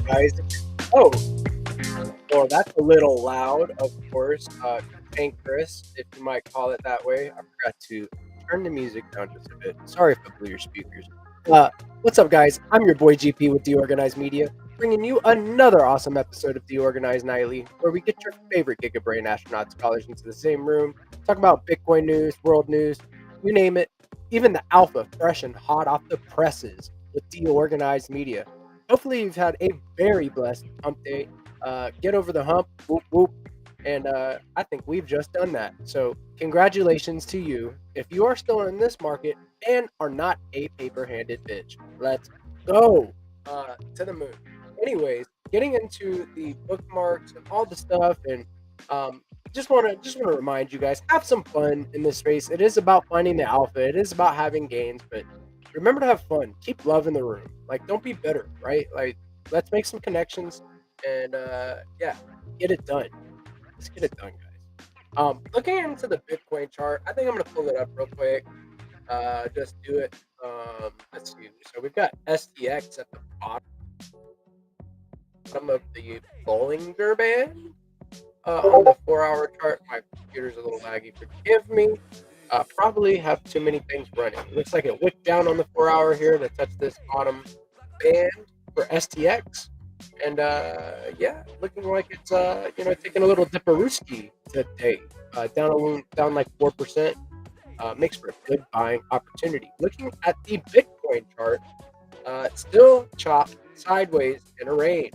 Guys. Oh, well, that's a little loud, of course. Cantankerous, if you might call it that way. I forgot to turn the music down just a bit. Sorry if I blew your speakers. What's up, guys? I'm your boy GP with DeOrganized Media. bringing you another awesome episode of DeOrganized Nightly, where we get your favorite Giga Brain Astronaut Scholars into the same room, talk about Bitcoin news, world news, you name it, even the alpha fresh and hot off the presses with DeOrganized Media. Hopefully, you've had a very blessed hump day. Get over the hump, whoop whoop, and I think we've just done that. So, congratulations to you if you are still in this market and are not a paper-handed bitch. Let's go to the moon. Anyways, getting into the bookmarks and all the stuff, and um, just want to remind you guys, have some fun in this space. It is about finding the alpha. It is about having gains, but remember to have fun. Keep love in the room. Like, don't be bitter, right? Like, let's make some connections, and yeah, get it done. Let's get it done, guys. Looking into the Bitcoin chart, I think I'm gonna pull it up real quick. Just do it. Let's see. So we've got STX at the bottom of the Bollinger Band on the 4-hour chart. My computer's a little laggy. Forgive me. Probably have too many things running. Looks like it wicked down on the 4-hour here to touch this bottom band for STX. And yeah, looking like it's taking a little dipperooski today. Down like 4%. Makes for a good buying opportunity. Looking at the Bitcoin chart, still chopped sideways in a range.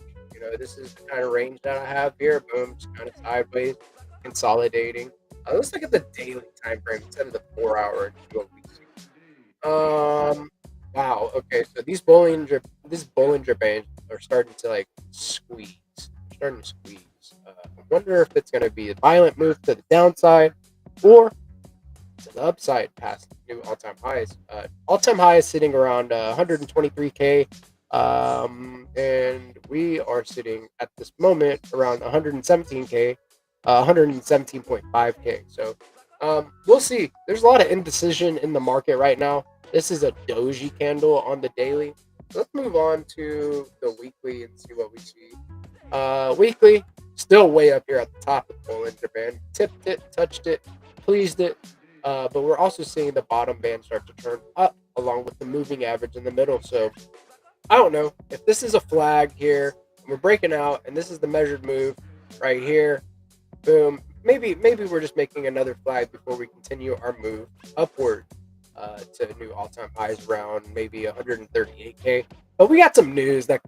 This is the kind of range that I have here. Boom, just kind of sideways, consolidating. Let's look at the daily time frame instead of the 4-hour and see what we see. Wow. Okay, so this Bollinger Band are starting to like squeeze. Starting to squeeze. I wonder if it's going to be a violent move to the downside or to the upside past new all-time highs. All-time high is sitting around 123K. And we are sitting at this moment around 117K, 117.5K. So, we'll see. There's a lot of indecision in the market right now. This is a doji candle on the daily. Let's move on to the weekly and see what we see. Weekly, still way up here at the top of the Bollinger Band. Tipped it, touched it, pleased it. But we're also seeing the bottom band start to turn up along with the moving average in the middle. So, I don't know if this is a flag here. We're breaking out, and this is the measured move right here. Boom. Maybe we're just making another flag before we continue our move upward to new all-time highs around maybe 138K. But we got some news that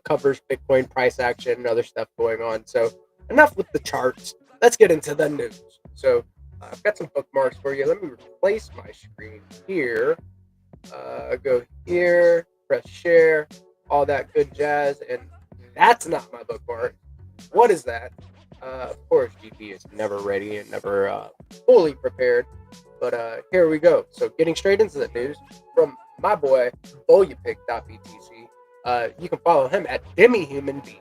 covers Bitcoin price action and other stuff going on. So enough with the charts. Let's get into the news. So I've got some bookmarks for you. Let me replace my screen here. Go here. Press share, all that good jazz, and that's not my bookmark. What is that? Of course, GP is never ready and never fully prepared, but here we go. So getting straight into the news from my boy, BoyaPick.btc. You can follow him at DemiHumanB.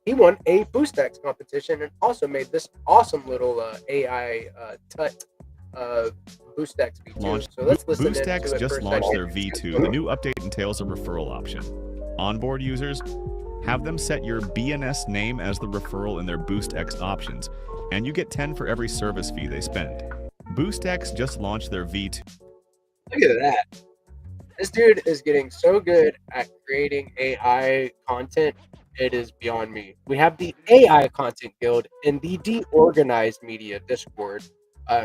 He won a BoostX competition and also made this awesome little AI tut BoostX V2. So let's listen BoostX just launched their V2. The new update entails a referral option. Onboard users, have them set your BNS name as the referral in their BoostX options, and you get 10 for every service fee they spend. BoostX just launched their V2. Look at that. This dude is getting so good at creating AI content. It is beyond me. We have the AI Content Guild in the DeOrganized Media Discord.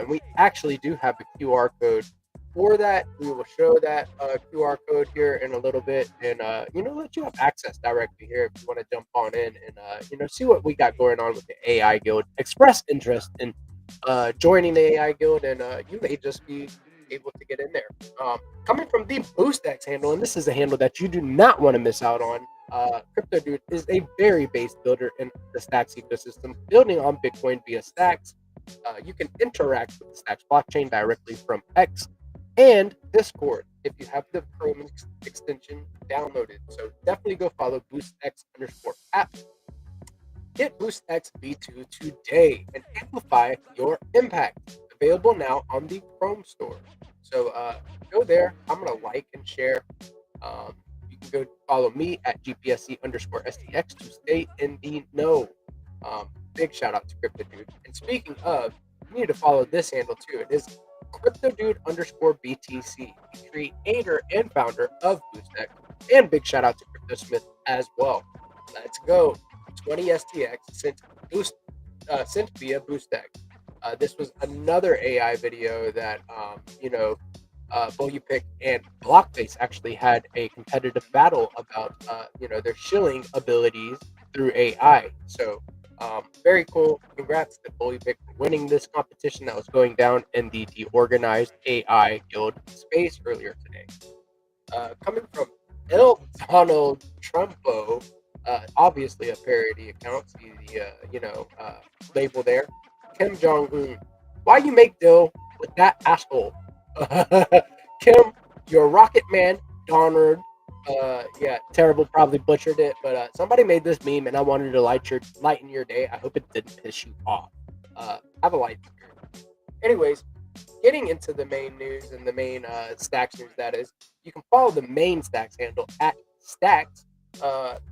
We actually do have a QR code for that. We will show that QR code here in a little bit, and let you have access directly here if you want to jump on in and see what we got going on with the AI Guild. Express interest in joining the AI Guild, and you may just be able to get in there. Coming from the BoostX handle, and this is a handle that you do not want to miss out on. Crypto Dude is a very base builder in the Stacks ecosystem, building on Bitcoin via Stacks. You can interact with the Stacks blockchain directly from X and Discord if you have the Chrome extension downloaded. So definitely go follow BoostX_app. Get BoostX V2 today and amplify your impact. Available now on the Chrome store. So go there. I'm going to like and share. You can go follow me at GPSC_STX to stay in the know. Big shout out to Crypto Dude. And speaking of, you need to follow this handle too. It is CryptoDude_BTC, the creator and founder of BoostX. And big shout out to Crypto Smith as well. Let's go. 20 STX sent via BoostX. This was another AI video that Pick and Blockface actually had a competitive battle about their shilling abilities through AI. So very cool. Congrats to Pick for winning this competition that was going down in the DeOrganized AI Guild space earlier today. Coming from El Donald Trumpo, obviously a parody account. See the label there. Kim Jong Un. Why you make deal with that asshole? Kim, your Rocket Man, Donald. Terrible. Probably butchered it, but somebody made this meme, and I wanted to lighten your day. I hope it didn't piss you off. Have a light spirit. Anyways, getting into the main news and the main Stacks news, that is, you can follow the main Stacks handle at Stacks.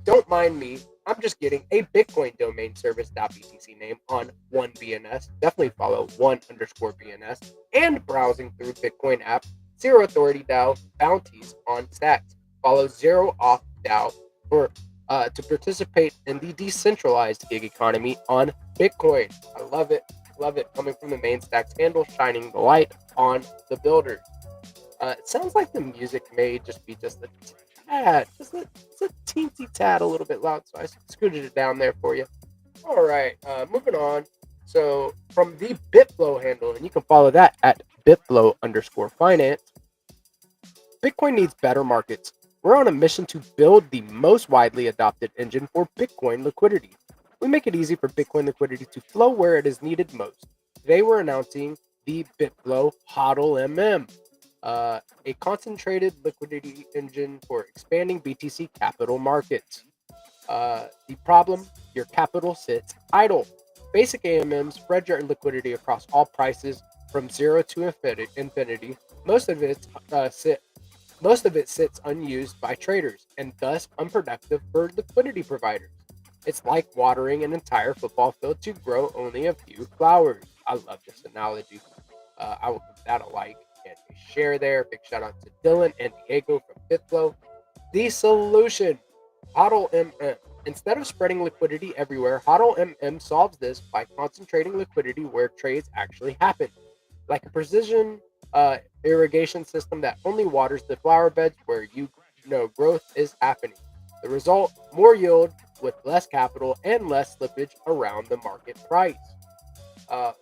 Don't mind me. I'm just getting a Bitcoin domain service.btc name on 1BNS. Definitely follow 1_BNS and browsing through Bitcoin app, Zero Authority DAO bounties on Stacks. Follow Zero Off DAO for to participate in the decentralized gig economy on Bitcoin. I love it. Love it. Coming from the main Stacks handle, shining the light on the builders. It sounds like the music may just be just a tad, just a teensy tad a little bit loud, so I scooted it down there for you. All right, moving on. So from the Bitflow handle, and you can follow that at Bitflow_finance. Bitcoin needs better markets. We're on a mission to build the most widely adopted engine for Bitcoin liquidity. We make it easy for Bitcoin liquidity to flow where it is needed most. Today we're announcing the Bitflow HODL a concentrated liquidity engine for expanding BTC capital markets. The problem, your capital sits idle. Basic AMM spread your liquidity across all prices from 0 to infinity. Most of it sits unused by traders and thus unproductive for liquidity providers. It's like watering an entire football field to grow only a few flowers. I love this analogy. I will give that a like and a share there. Big shout out to Dylan and Diego from Bitflow. The solution, HODL. Instead of spreading liquidity everywhere, HODL solves this by concentrating liquidity where trades actually happen, like a precision irrigation system that only waters the flower beds where growth is happening. The result, more yield with less capital and less slippage around the market price.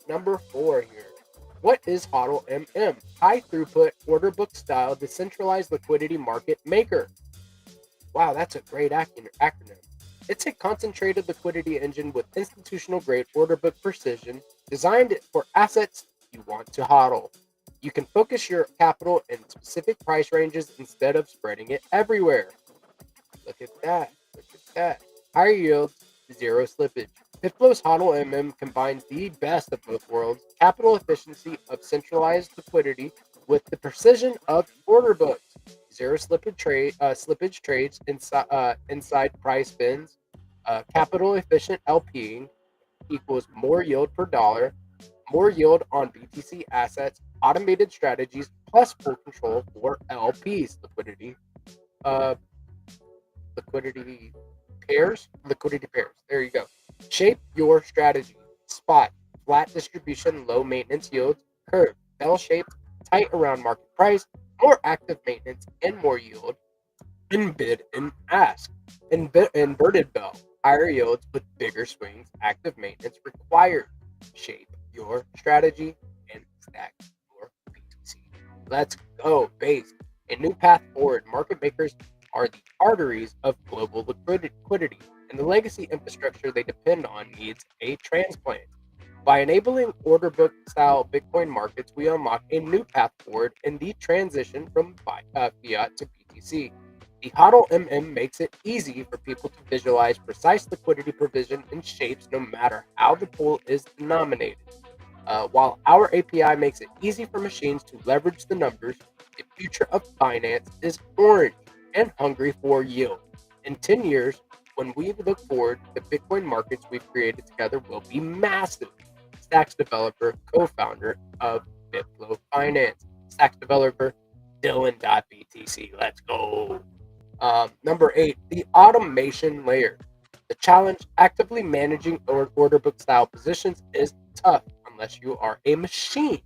Number 4 here. What is HODL? High throughput, order book style, decentralized liquidity market maker. Wow, that's a great acronym. It's a concentrated liquidity engine with institutional grade order book precision designed for assets you want to HODL. You can focus your capital in specific price ranges instead of spreading it everywhere. Look at that. Higher yields, zero slippage. Bitflow's HODL combines the best of both worlds, capital efficiency of centralized liquidity with the precision of order books. Zero slippage trades inside price bins. Capital efficient LPing equals more yield per dollar, more yield on BTC assets, automated strategies, plus full control for LPs liquidity. Liquidity pairs. There you go. Shape your strategy. Spot, flat distribution, low maintenance yields. Curve, bell-shaped, tight around market price, more active maintenance and more yield. Bid and ask. Inverted bell, higher yields with bigger swings, active maintenance required. Shape your strategy and stack your BTC. Let's go, base. A new path forward. Market makers are the arteries of global liquidity, and the legacy infrastructure they depend on needs a transplant. By enabling order book style Bitcoin markets, we unlock a new path forward in the transition from fiat to BTC. The HODL makes it easy for people to visualize precise liquidity provision in shapes no matter how the pool is denominated. While our API makes it easy for machines to leverage the numbers, the future of finance is orange and hungry for yield. In 10 years, when we look forward, the Bitcoin markets we've created together will be massive. Stacks developer, co-founder of Bitflow Finance. Stacks developer, Dylan.btc. Let's go. Number 8, the automation layer. The challenge: actively managing order book style positions is tough unless you are a machine.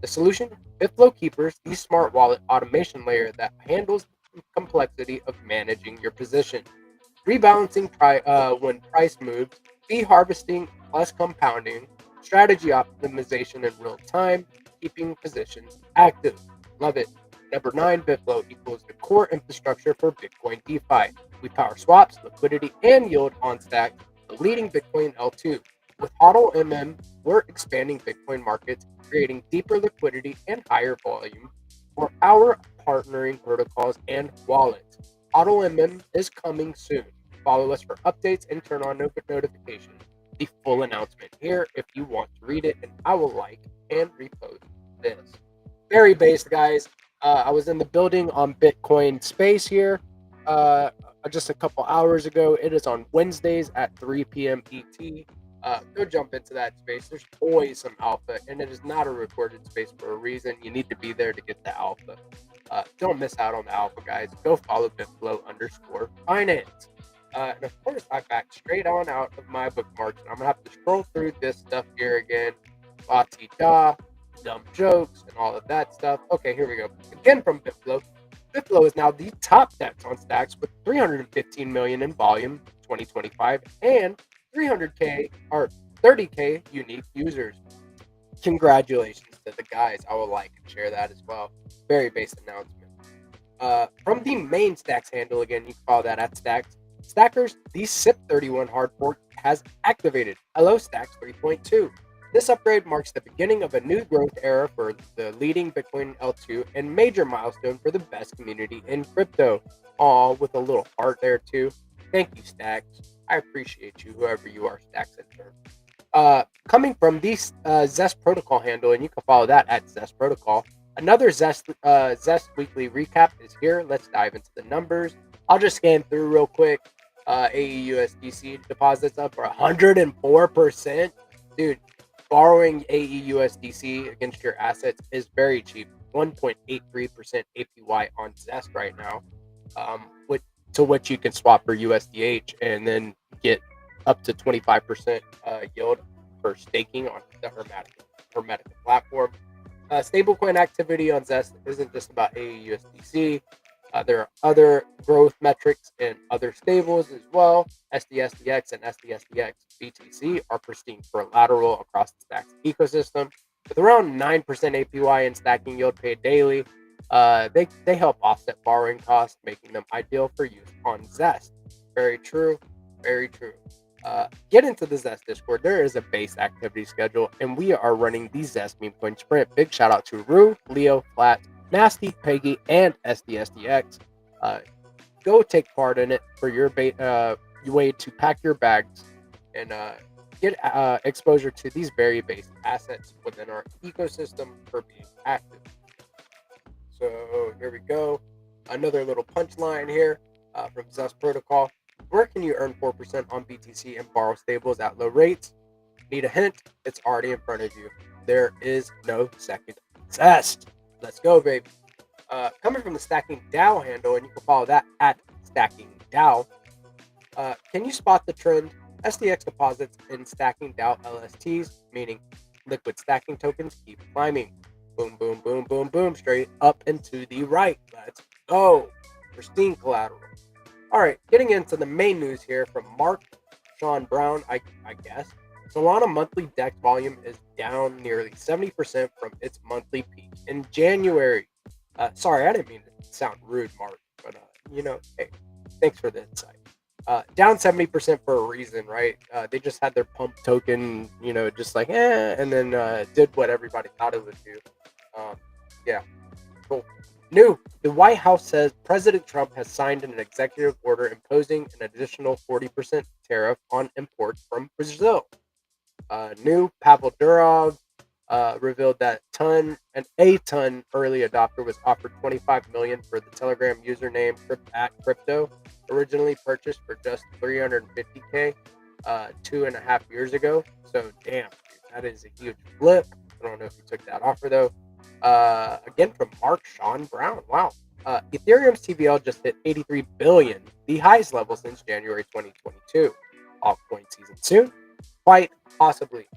The solution: BitFlow Keepers, the smart wallet automation layer that handles the complexity of managing your position. Rebalancing when price moves, fee harvesting plus compounding, strategy optimization in real time, keeping positions active. Love it. Number 9, BitFlow equals the core infrastructure for Bitcoin DeFi. We power swaps, liquidity, and yield on Stack, the leading Bitcoin L2. With HODL we're expanding Bitcoin markets, creating deeper liquidity and higher volume for our partnering protocols and wallets. HODL is coming soon. Follow us for updates and turn on notifications. The full announcement here if you want to read it, and I will like and repost this. Very based, guys. I was in the building on Bitcoin Space here just a couple hours ago. It is on Wednesdays at 3 p.m. ET. Go jump into that space. There's always some alpha, and it is not a recorded space for a reason. You need to be there to get the alpha. Don't miss out on the alpha, guys. Go follow BitFlow_finance. And of course, I backed straight on out of my bookmarks. I'm gonna have to scroll through this stuff here again. La-ti-da, dumb jokes, and all of that stuff. Okay, here we go. Again from BitFlow. BitFlow is now the top DEX on Stacks with 315 million in volume 2025 and 300K or 30K unique users. Congratulations to the guys. I will like and share that as well. Very basic announcement. From the main Stacks handle, again, you can follow that at Stacks. Stackers, the SIP31 hard fork has activated. Hello, Stacks 3.2. This upgrade marks the beginning of a new growth era for the leading Bitcoin L2 and major milestone for the best community in crypto. All with a little heart there too. Thank you, Stacks. I appreciate you, whoever you are, Stacks in turn. Coming from the Zest Protocol handle, and you can follow that at Zest Protocol. Another Zest weekly recap is here. Let's dive into the numbers. I'll just scan through real quick. AEUSDC deposits up for 104%. Dude, borrowing AEUSDC against your assets is very cheap. 1.83% APY on Zest right now, to which you can swap for USDH and then get up to 25% yield for staking on the Hermetic platform. Stablecoin activity on Zest isn't just about AEUSDC. There are other growth metrics in other stables as well. SDSDX and SDSDX BTC are pristine for lateral across the Stacks ecosystem. With around 9% APY and stacking yield paid daily, they help offset borrowing costs, making them ideal for use on Zest. Very true, very true. Get into the Zest Discord. There is a base activity schedule, and we are running the Zest Meme Coin Sprint. Big shout out to Rue, Leo, Flat, Nasty, Peggy, and SDSDX. Go take part in it for your way to pack your bags and get exposure to these very base assets within our ecosystem for being active. So here we go. Another little punchline here from Zest Protocol. Where can you earn 4% on BTC and borrow stables at low rates? Need a hint? It's already in front of you. There is no second Zest. Let's go, baby. Coming from the Stacking DAO handle, and you can follow that at Stacking DAO. Can you spot the trend? SDX deposits in Stacking DAO LSTs, meaning liquid stacking tokens, keep climbing. Boom, boom, boom, boom, boom, straight up and to the right. Let's go. Pristine collateral. All right, getting into the main news here from Mark Sean Brown, I guess. Solana monthly DEX volume is down nearly 70% from its monthly peak in January. Sorry, I didn't mean to sound rude, Mark, but hey, thanks for the insight. Down 70% for a reason, right? They just had their pump token, just like, and then did what everybody thought it would do. Yeah, cool. New, the White House says President Trump has signed an executive order imposing an additional 40% tariff on imports from Brazil. New, Pavel Durov revealed that a ton early adopter was offered $25 million for the Telegram username @crypto, originally purchased for just $350K 2.5 years ago. So damn, dude, that is a huge flip. I don't know if he took that offer though. Again from Mark Sean Brown. Wow. Ethereum's TVL just hit 83 billion, the highest level since January 2022. Altcoin season soon? Quite possibly.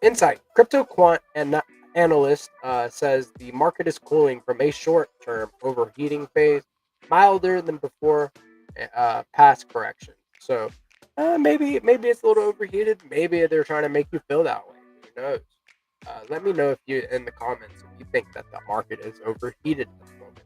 Insight: crypto quant and analyst says the market is cooling from a short-term overheating phase, milder than before past correction. So maybe it's a little overheated. Maybe they're trying to make you feel that way. Who knows? Let me know if you in the comments if you think that the market is overheated at the moment.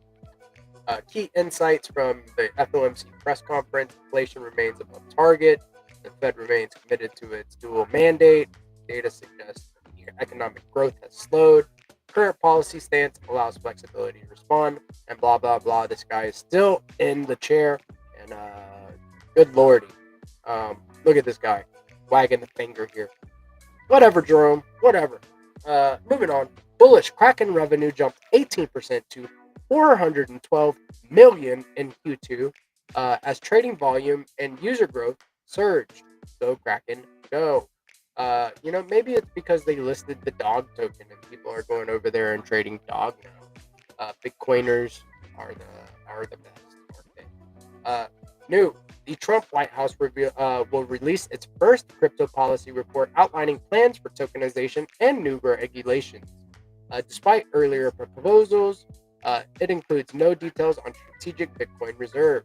Key insights from the FOMC press conference: inflation remains above target. The Fed remains committed to its dual mandate. Data suggests that economic growth has slowed. Current policy stance allows flexibility to respond, and blah blah blah. This guy is still in the chair, and good lordy, look at this guy wagging the finger here. Whatever, Jerome. Whatever. Moving on. Bullish Kraken revenue jumped 18% to 412 million in Q2 as trading volume and user growth surged. Go Kraken, go. Maybe it's because they listed the dog token and people are going over there and trading dog now. Bitcoiners are the best, aren't they? New. The Trump White House will release its first crypto policy report outlining plans for tokenization and new regulations. Despite earlier proposals, it includes no details on strategic Bitcoin reserve.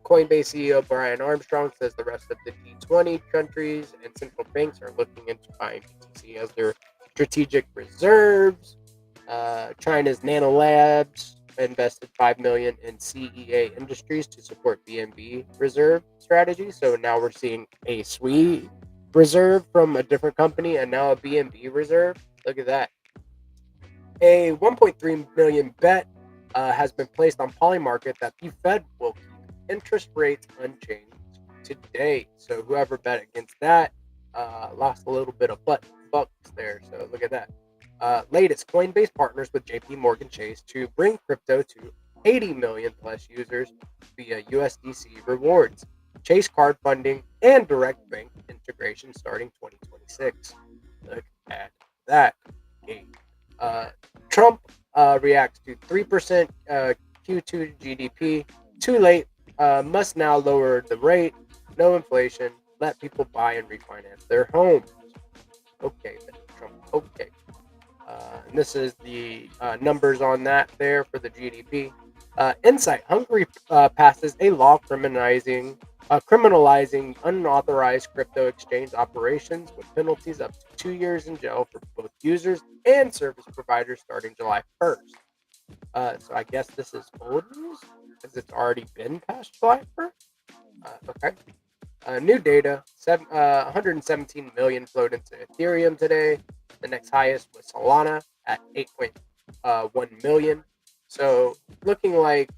Coinbase CEO Brian Armstrong says the rest of the G20 countries and central banks are looking into buying BTC as their strategic reserves. China's Nano Labs invested $5 million in CEA Industries to support BNB reserve strategy. So now we're seeing a SWI reserve from a different company and now a BNB reserve. Look at that. A 1.3 million bet has been placed on Polymarket that the Fed will keep interest rates unchanged today. So whoever bet against that lost a little bit of bucks there. So look at that. Latest: Coinbase partners with JP Morgan Chase to bring crypto to 80 million plus users via USDC rewards, Chase card funding, and direct bank integration starting 2026. Look at that. Trump reacts to 3% Q2 GDP. Too late. Must now lower the rate. No inflation. Let people buy and refinance their homes. Okay, Trump. Okay. And this is the numbers on that there for the GDP. Insight: Hungary passes a law criminalizing unauthorized crypto exchange operations with penalties up to 2 years in jail for both users and service providers starting July 1st. So I guess this is old news because it's already been past July 1st. Okay. New data: 117 million flowed into Ethereum today. The next highest was Solana at 8.1 million. So looking like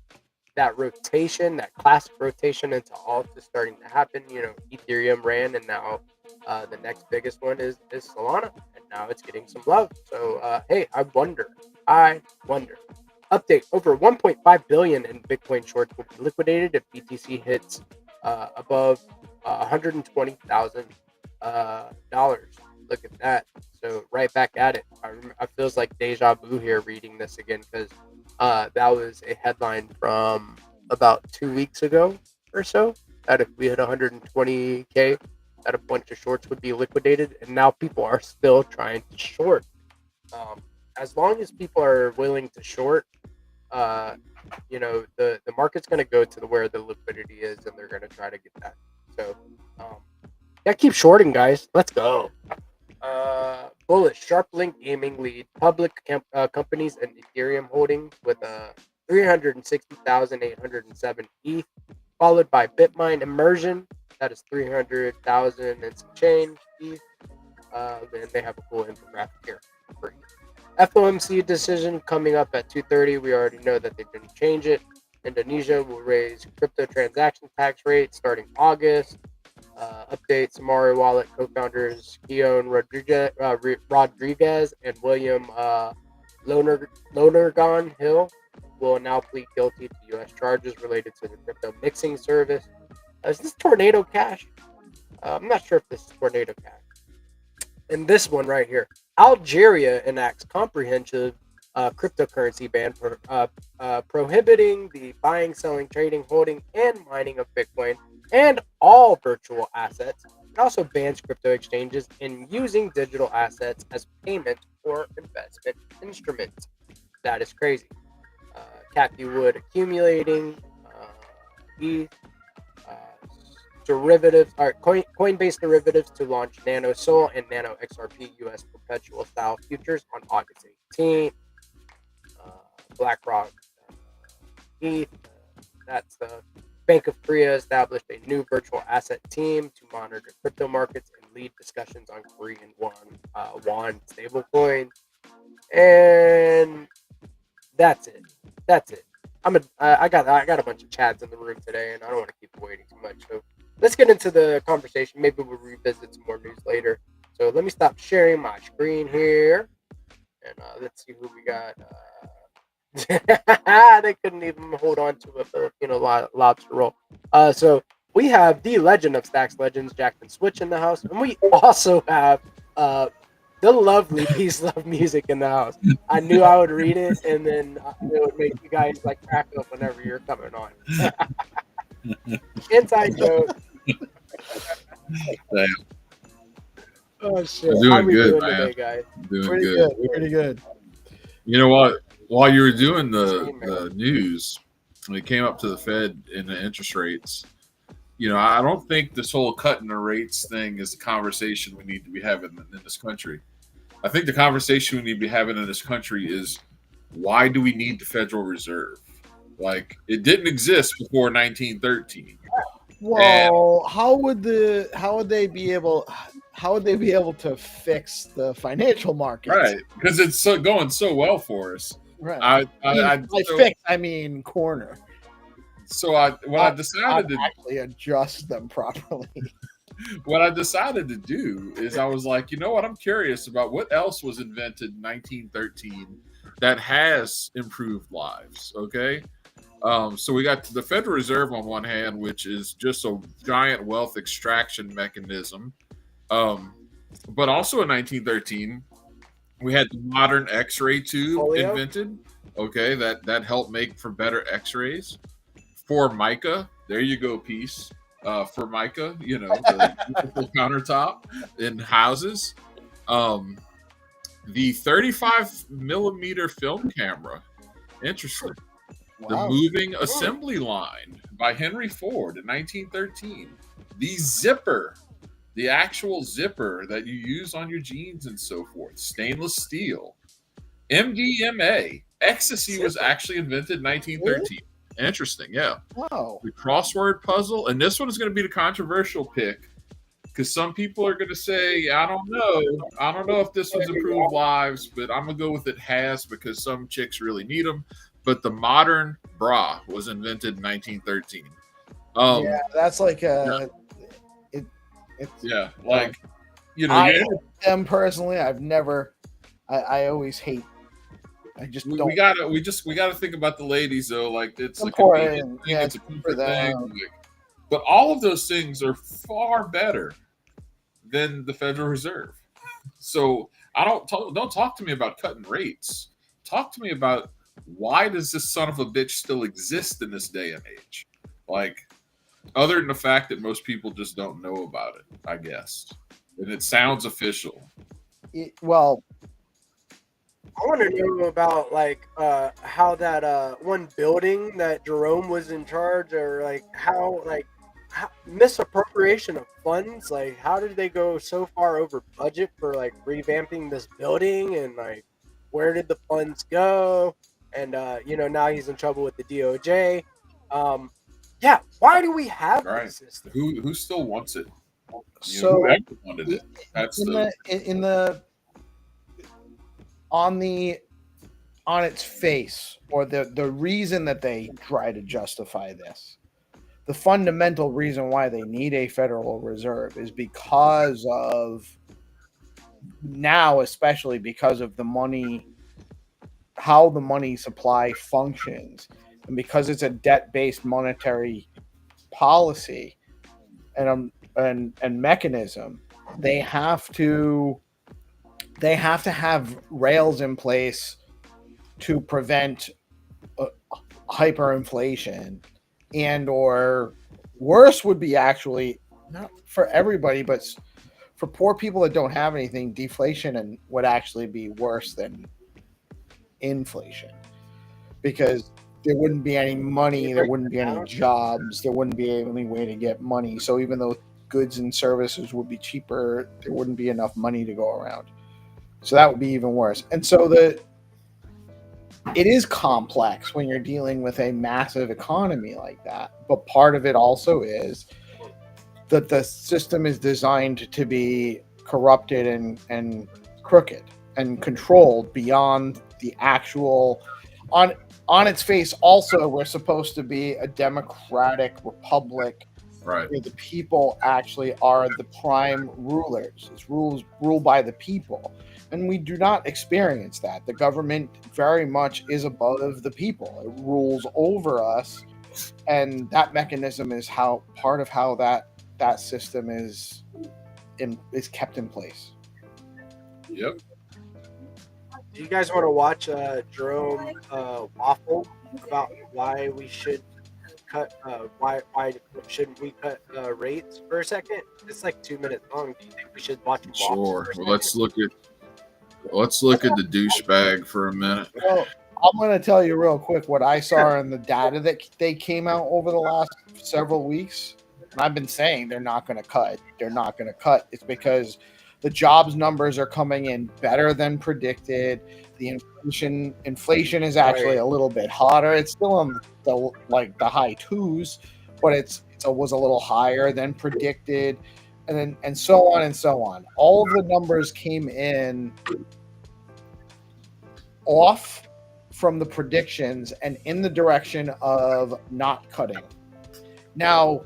that rotation, that classic rotation into alt is starting to happen. Ethereum ran, and now the next biggest one is Solana, and now it's getting some love. So hey, I wonder. Update: over 1.5 billion in Bitcoin shorts will be liquidated if BTC hits above $120,000. Look at that. So right back at it. I feels like deja vu here reading this again because that was a headline from about 2 weeks ago or so that if we hit 120K, that a bunch of shorts would be liquidated, and now people are still trying to short. As long as people are willing to short, the market's going to go to where the liquidity is, and they're going to try to get that. So yeah, keep shorting, guys. Let's go. Bullish: SharpLink Gaming lead public companies and Ethereum holdings with 360,807 ETH, followed by Bitmine Immersion, that is 300,000 and some change ETH. And they have a cool infographic here for ETH. FOMC decision coming up at 2:30. We already know that they didn't change it. Indonesia will raise crypto transaction tax rate starting August. Update: Samari Wallet co-founders Keon Rodriguez and William Lonergan Hill will now plead guilty to U.S. charges related to the crypto mixing service. Is this Tornado Cash? I'm not sure if this is Tornado Cash. And this one right here: Algeria enacts comprehensive cryptocurrency ban prohibiting the buying, selling, trading, holding, and mining of Bitcoin and all virtual assets. It also bans crypto exchanges in using digital assets as payment or investment instruments. That is crazy. Kathy Wood accumulating ETH uh, derivatives, or Coinbase derivatives to launch Nano Sol and Nano XRP US perpetual style futures on August 18th. BlackRock ETH. That's the Bank of Korea established a new virtual asset team to monitor crypto markets and lead discussions on Korean won stablecoin. And that's it. That's it. I got a bunch of chads in the room today, and I don't want to keep waiting too much. So let's get into the conversation. Maybe we'll revisit some more news later. So let me stop sharing my screen here, and let's see who we got. They couldn't even hold on to a Filipino lobster roll. So we have the Legend of Stacks Legends, Jackson Switch in the house, and we also have the lovely Peace Love Music in the house. I knew I would read it, and then it would make you guys like crack up whenever you're coming on. Inside joke. Oh shit! How we doing today, guys? Doing good. Pretty good. You know what? While you were doing the news, when it came up to the Fed and the interest rates, you know, I don't think this whole cutting the rates thing is the conversation we need to be having in this country. I think the conversation we need to be having in this country is, why do we need the Federal Reserve? Like, it didn't exist before 1913. Well, how would they be able to fix the financial markets? Right, because it's going so well for us. Right. I mean corner. So I decided to actually adjust them properly. What I decided to do is I was like, you know what? I'm curious about what else was invented in 1913 that has improved lives. Okay. So we got the Federal Reserve on one hand, which is just a giant wealth extraction mechanism. But also in 1913, we had the modern X-ray tube invented. Okay, that helped make for better X-rays. Formica, there you go, Peace. Formica, you know, the countertop in houses. The 35 millimeter film camera, interesting. Wow. The moving assembly line by Henry Ford in 1913. The zipper, the actual zipper that you use on your jeans and so forth. Stainless steel. MDMA. Ecstasy was actually invented in 1913. Really? Interesting, yeah. Wow. The crossword puzzle. And this one is going to be the controversial pick, because some people are going to say, I don't know if this one's improved lives, but I'm going to go with it has, because some chicks really need them. But the modern bra was invented in 1913. Yeah, that's like you know, them personally, I've never. I always hate. I just don't. We gotta think about the ladies though. Like, it's important. It's a comfort thing. Like, but all of those things are far better than the Federal Reserve. So don't talk to me about cutting rates. Talk to me about, why does this son of a bitch still exist in this day and age? Like, other than the fact that most people just don't know about it, I guess. And it sounds official. Well, I want to know about how that one building that Jerome was in charge, or how misappropriation of funds. Like, how did they go so far over budget for revamping this building, and where did the funds go? And now he's in trouble with the DOJ. Yeah, why do we have this system? Who still wants it? Whoever wanted it. That's on its face, or the reason that they try to justify this. The fundamental reason why they need a Federal Reserve is because of now, especially because of the money, how the money supply functions, and because it's a debt-based monetary policy and mechanism, they have to have rails in place to prevent hyperinflation, and or worse would be actually not for everybody, but for poor people that don't have anything, deflation and would actually be worse than inflation, because there wouldn't be any money, there wouldn't be any jobs, there wouldn't be any way to get money. So even though goods and services would be cheaper, there wouldn't be enough money to go around. So that would be even worse. And so it is complex when you're dealing with a massive economy like that. But part of it also is that the system is designed to be corrupted and crooked and controlled beyond the actual on its face. Also, we're supposed to be a democratic republic, Right. where the people actually are the prime rulers. It's ruled by the people, and we do not experience that. The government very much is above the people. It rules over us, and that mechanism is part of how that system is kept in place. Yep. Do you guys want to watch Jerome waffle about why we should cut? Why shouldn't we cut rates for a second? It's like 2 minutes long. Do you think we should watch him waffle? Sure. For a Well, let's look at the douchebag for a minute. Well, I'm going to tell you real quick what I saw in the data that they came out over the last several weeks. And I've been saying they're not going to cut. They're not going to cut. It's because the jobs numbers are coming in better than predicted. The inflation is actually a little bit hotter. It's still in the high twos, but it was a little higher than predicted, and so on and so on. All of the numbers came in off from the predictions and in the direction of not cutting. Now,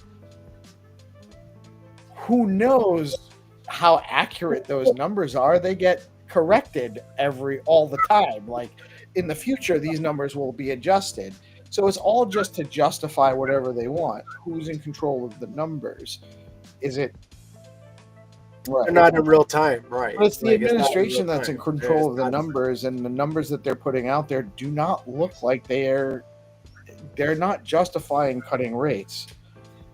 who knows how accurate those numbers are? They get corrected all the time. Like in the future, these numbers will be adjusted. So it's all just to justify whatever they want. Who's in control of the numbers? Is it right? They're not in real time, right? But it's the Like, administration not that's in real time. control of the It's not- numbers, and the numbers that they're putting out there do not look like they're not justifying cutting rates.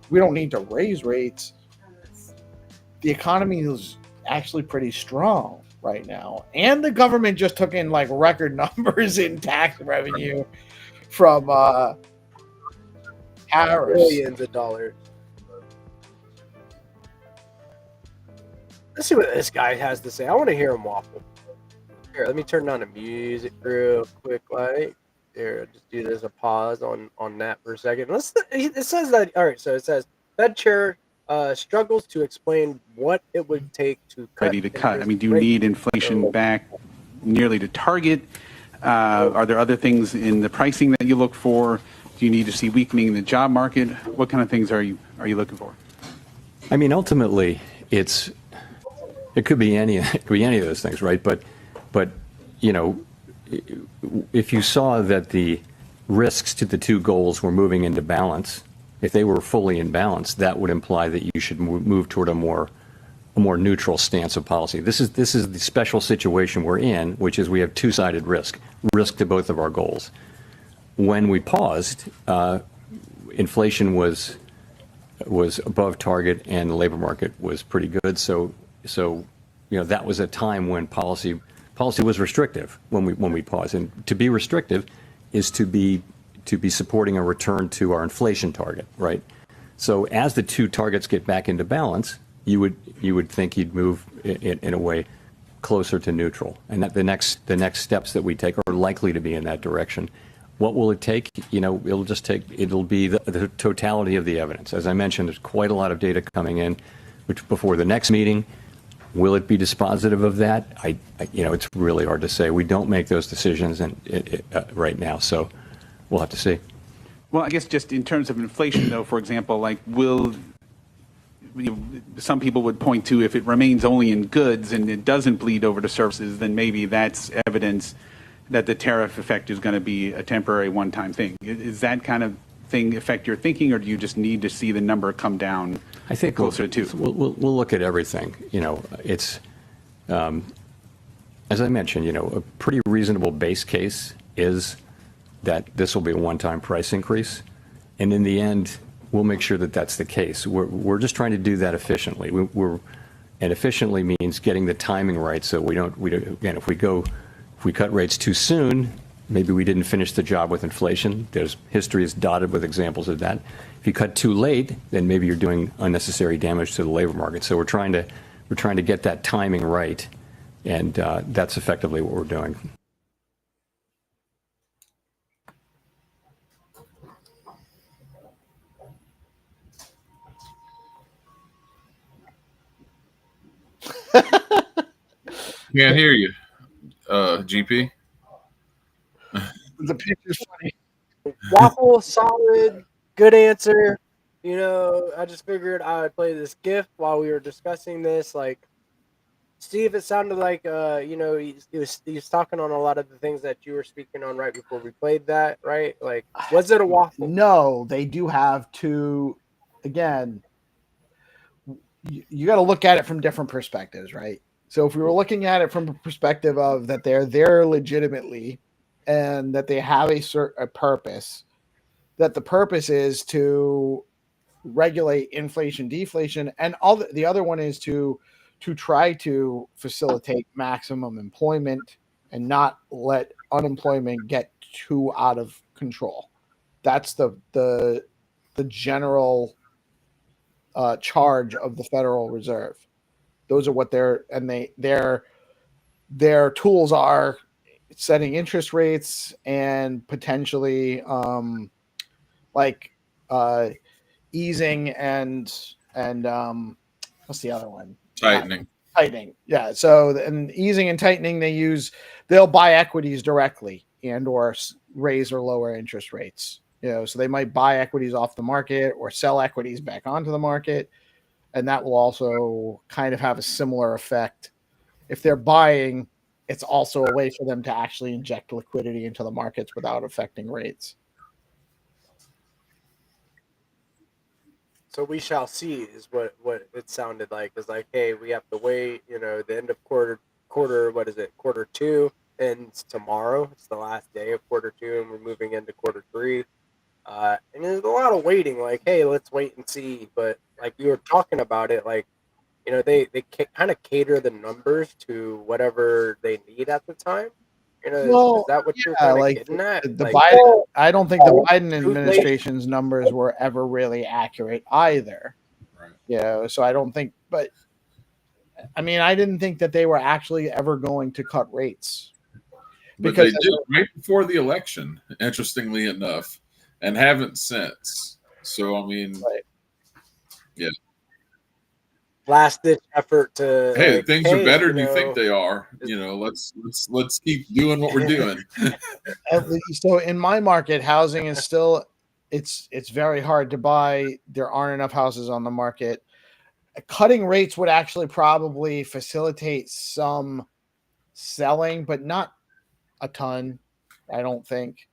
We don't need to raise rates. The economy is actually pretty strong right now, and the government just took in like record numbers in tax revenue from tariffs. Billions of dollars. Let's see what this guy has to say. I want to hear him waffle. Here, let me turn down the music real quick. Like, here, just do this a pause on that for a second. It says that. All right, so it says Fed chair struggles to explain what it would take to cut. Ready to cut. I mean, do you need inflation back nearly to target? Are there other things in the pricing that you look for? Do you need to see weakening in the job market? What kind of things are you looking for? I mean, ultimately, it could be any of those things, right? But you know, if you saw that the risks to the two goals were moving into balance, if they were fully in balance, that would imply that you should move toward a more neutral stance of policy. This is the special situation we're in, which is we have two-sided risk to both of our goals. When we paused, inflation was above target and the labor market was pretty good. So you know, that was a time when policy was restrictive when we paused. And to be restrictive is to be supporting a return to our inflation target, right? So as the two targets get back into balance, you would think you'd move in a way closer to neutral, and that the next steps that we take are likely to be in that direction. What will it take? You know, it'll be the totality of the evidence. As I mentioned, there's quite a lot of data coming in, which before the next meeting. Will it be dispositive of that? You know, it's really hard to say. We don't make those decisions right now, so we'll have to see. Well, I guess just in terms of inflation, though, for example, like some people would point to if it remains only in goods and it doesn't bleed over to services, then maybe that's evidence that the tariff effect is going to be a temporary one-time thing. Is that kind of thing affect your thinking, or do you just need to see the number come down? I think closer to 2? We'll look at everything. You know, it's as I mentioned. You know, a pretty reasonable base case is that this will be a one-time price increase. And in the end, we'll make sure that that's the case. We're just trying to do that efficiently. And efficiently means getting the timing right, so we don't again, if we cut rates too soon, maybe we didn't finish the job with inflation. History is dotted with examples of that. If you cut too late, then maybe you're doing unnecessary damage to the labor market. So we're trying to get that timing right, and that's effectively what we're doing. Can't hear you, GP. The picture's funny. Waffle, solid, good answer. I just figured I would play this GIF while we were discussing this. Like, Steve, it sounded like he was talking on a lot of the things that you were speaking on right before we played that, right? Like, was it a waffle? No, they do have to. Again, you got to look at it from different perspectives, right? So if we were looking at it from a perspective of that they're there legitimately and that they have a purpose, that the purpose is to regulate inflation, deflation, and all the other one is to try to facilitate maximum employment and not let unemployment get too out of control. That's the general charge of the Federal Reserve. Those are what their tools are: setting interest rates and potentially easing and what's the other one? Tightening. Yeah. So and easing and tightening, they'll buy equities directly and or raise or lower interest rates. So they might buy equities off the market or sell equities back onto the market. And that will also kind of have a similar effect. If they're buying, it's also a way for them to actually inject liquidity into the markets without affecting rates. So we shall see is what it sounded like. It's like, hey, we have to wait, the end of quarter, what is it? Quarter 2 ends tomorrow. It's the last day of quarter 2 and we're moving into quarter 3. And there's a lot of waiting, like, hey, let's wait and see. But like you were talking about it, like, they kind of cater the numbers to whatever they need at the time. Is that what you're kind of getting at? Biden, I don't think the Biden administration's numbers were ever really accurate either. Right. So I don't think, but I mean, I didn't think that they were actually ever going to cut rates. Because they did right before the election, interestingly enough, and haven't since. So, I mean, right. Yeah. Last ditch effort to things are better than you think they are. Let's keep doing what we're doing. So in my market, housing is still it's very hard to buy. There aren't enough houses on the market. Cutting rates would actually probably facilitate some selling, but not a ton, I don't think.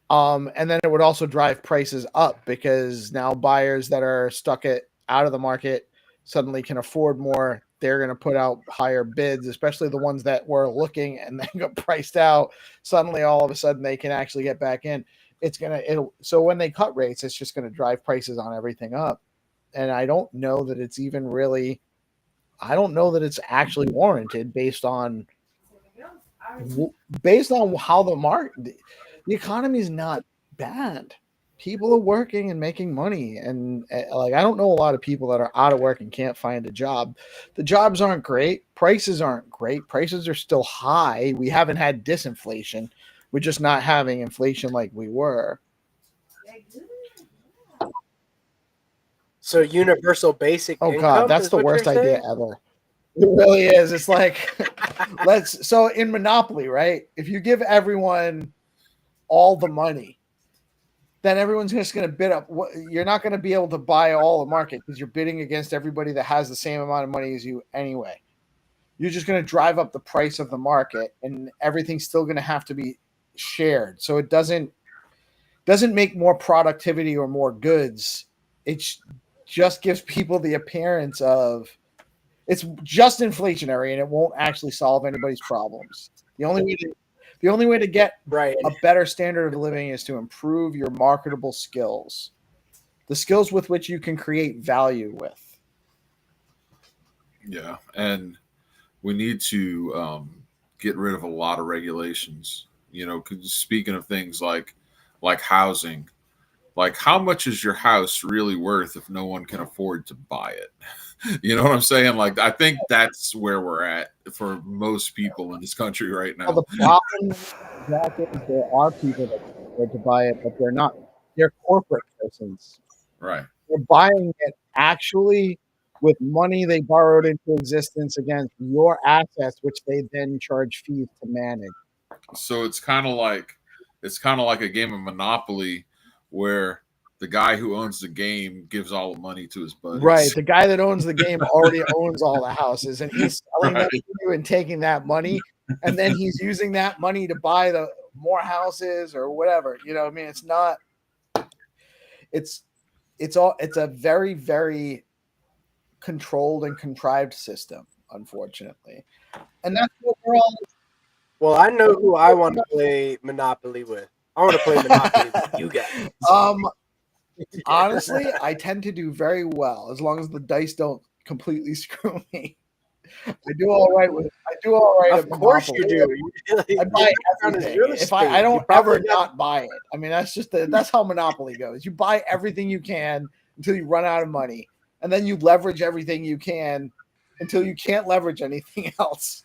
And then it would also drive prices up because now buyers that are out of the market suddenly can afford more. They're going to put out higher bids, especially the ones that were looking and then got priced out. Suddenly, all of a sudden, they can actually get back in. So when they cut rates, it's just going to drive prices on everything up. And I don't know that it's actually warranted based on how the economy is not bad. People are working and making money. And I don't know a lot of people that are out of work and can't find a job. The jobs aren't great. Prices aren't great. Prices are still high. We haven't had disinflation. We're just not having inflation like we were. So universal basic income. Oh God, that's the worst idea ever. It really is. It's like, so in Monopoly, right? If you give everyone all the money, then everyone's just going to bid up. You're not going to be able to buy all the market because you're bidding against everybody that has the same amount of money as you anyway. You're just going to drive up the price of the market, and everything's still going to have to be shared. So it doesn't make more productivity or more goods. It just gives people the appearance of it's just inflationary, and it won't actually solve anybody's problems. The The only way to get Right. a better standard of living is to improve your marketable skills, the skills with which you can create value with. Yeah, and we need to get rid of a lot of regulations. 'Cause speaking of things like housing, like how much is your house really worth if no one can afford to buy it? You know what I'm saying? Like I think that's where we're at for most people in this country right Well, now. the problem with that is there are people that can afford to buy it, but they're not. They're corporate persons. Right. They're buying it actually with money they borrowed into existence against your assets, which they then charge fees to manage. So it's kind of like a game of Monopoly where the guy who owns the game gives all the money to his buddies. Right. The guy that owns the game already owns all the houses, and he's selling them Right. to you and taking that money, and then he's using that money to buy the more houses or whatever. You know what I mean? It's not. It's a very, very controlled and contrived system, unfortunately. And that's what we're all. Well, I know who I want to play Monopoly with. I want to play Monopoly with you guys. Honestly, I tend to do very well as long as the dice don't completely screw me. I do all right. Of course you do. I buy everything. If I don't ever not buy it. I mean, that's how Monopoly goes. You buy everything you can until you run out of money, and then you leverage everything you can until you can't leverage anything else.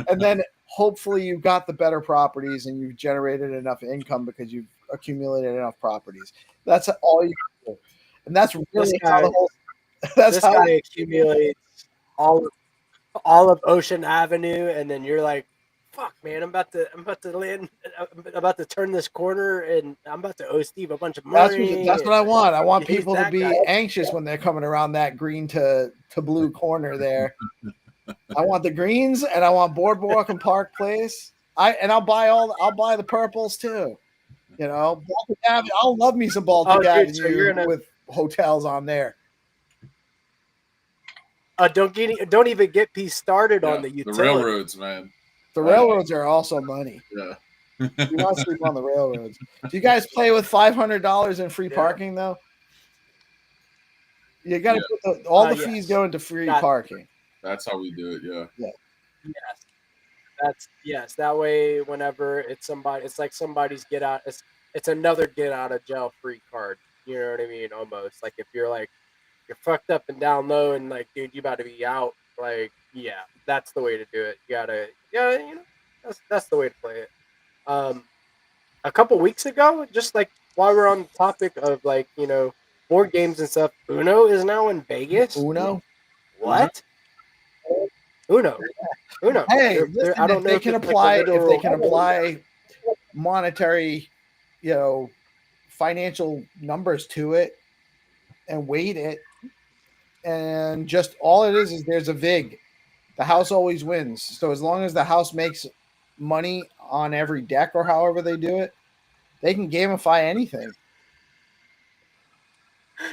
And then hopefully you've got the better properties and you've generated enough income because you've accumulated enough properties. That's all you do. And that's really how the whole this guy accumulates all of Ocean Avenue, and then you're like, fuck man, I'm about to land, I'm about to turn this corner, and I'm about to owe Steve a bunch of money. That's what I want. I want people to be anxious when they're coming around that green to blue corner there. I want the greens, and I want Boardwalk and Park Place. I'll buy the purples too. You know, Baltic Avenue. I'll love me some Baltic Avenue with hotels on there. Don't even get me started on the utilities. The railroads, man. The railroads are also money. Yeah. Do not sleep on the railroads. Do you guys play with $500 in free parking though? You got to put all the fees go into free parking. That's how we do it. Yeah. Yes. That way, whenever it's like somebody's it's another get out of jail free card. You know what I mean? Almost like if you're fucked up and down low and like, dude, you about to be out. Like, yeah, that's the way to do it. You gotta, that's the way to play it. A couple weeks ago, just like while we're on the topic of like, board games and stuff, Uno is now in Vegas. Uno? What? Uno. Hey, listen, I don't know if they can apply monetary, financial numbers to it and weight it, and just all it is there's a vig. The house always wins. So as long as the house makes money on every deck or however they do it, they can gamify anything.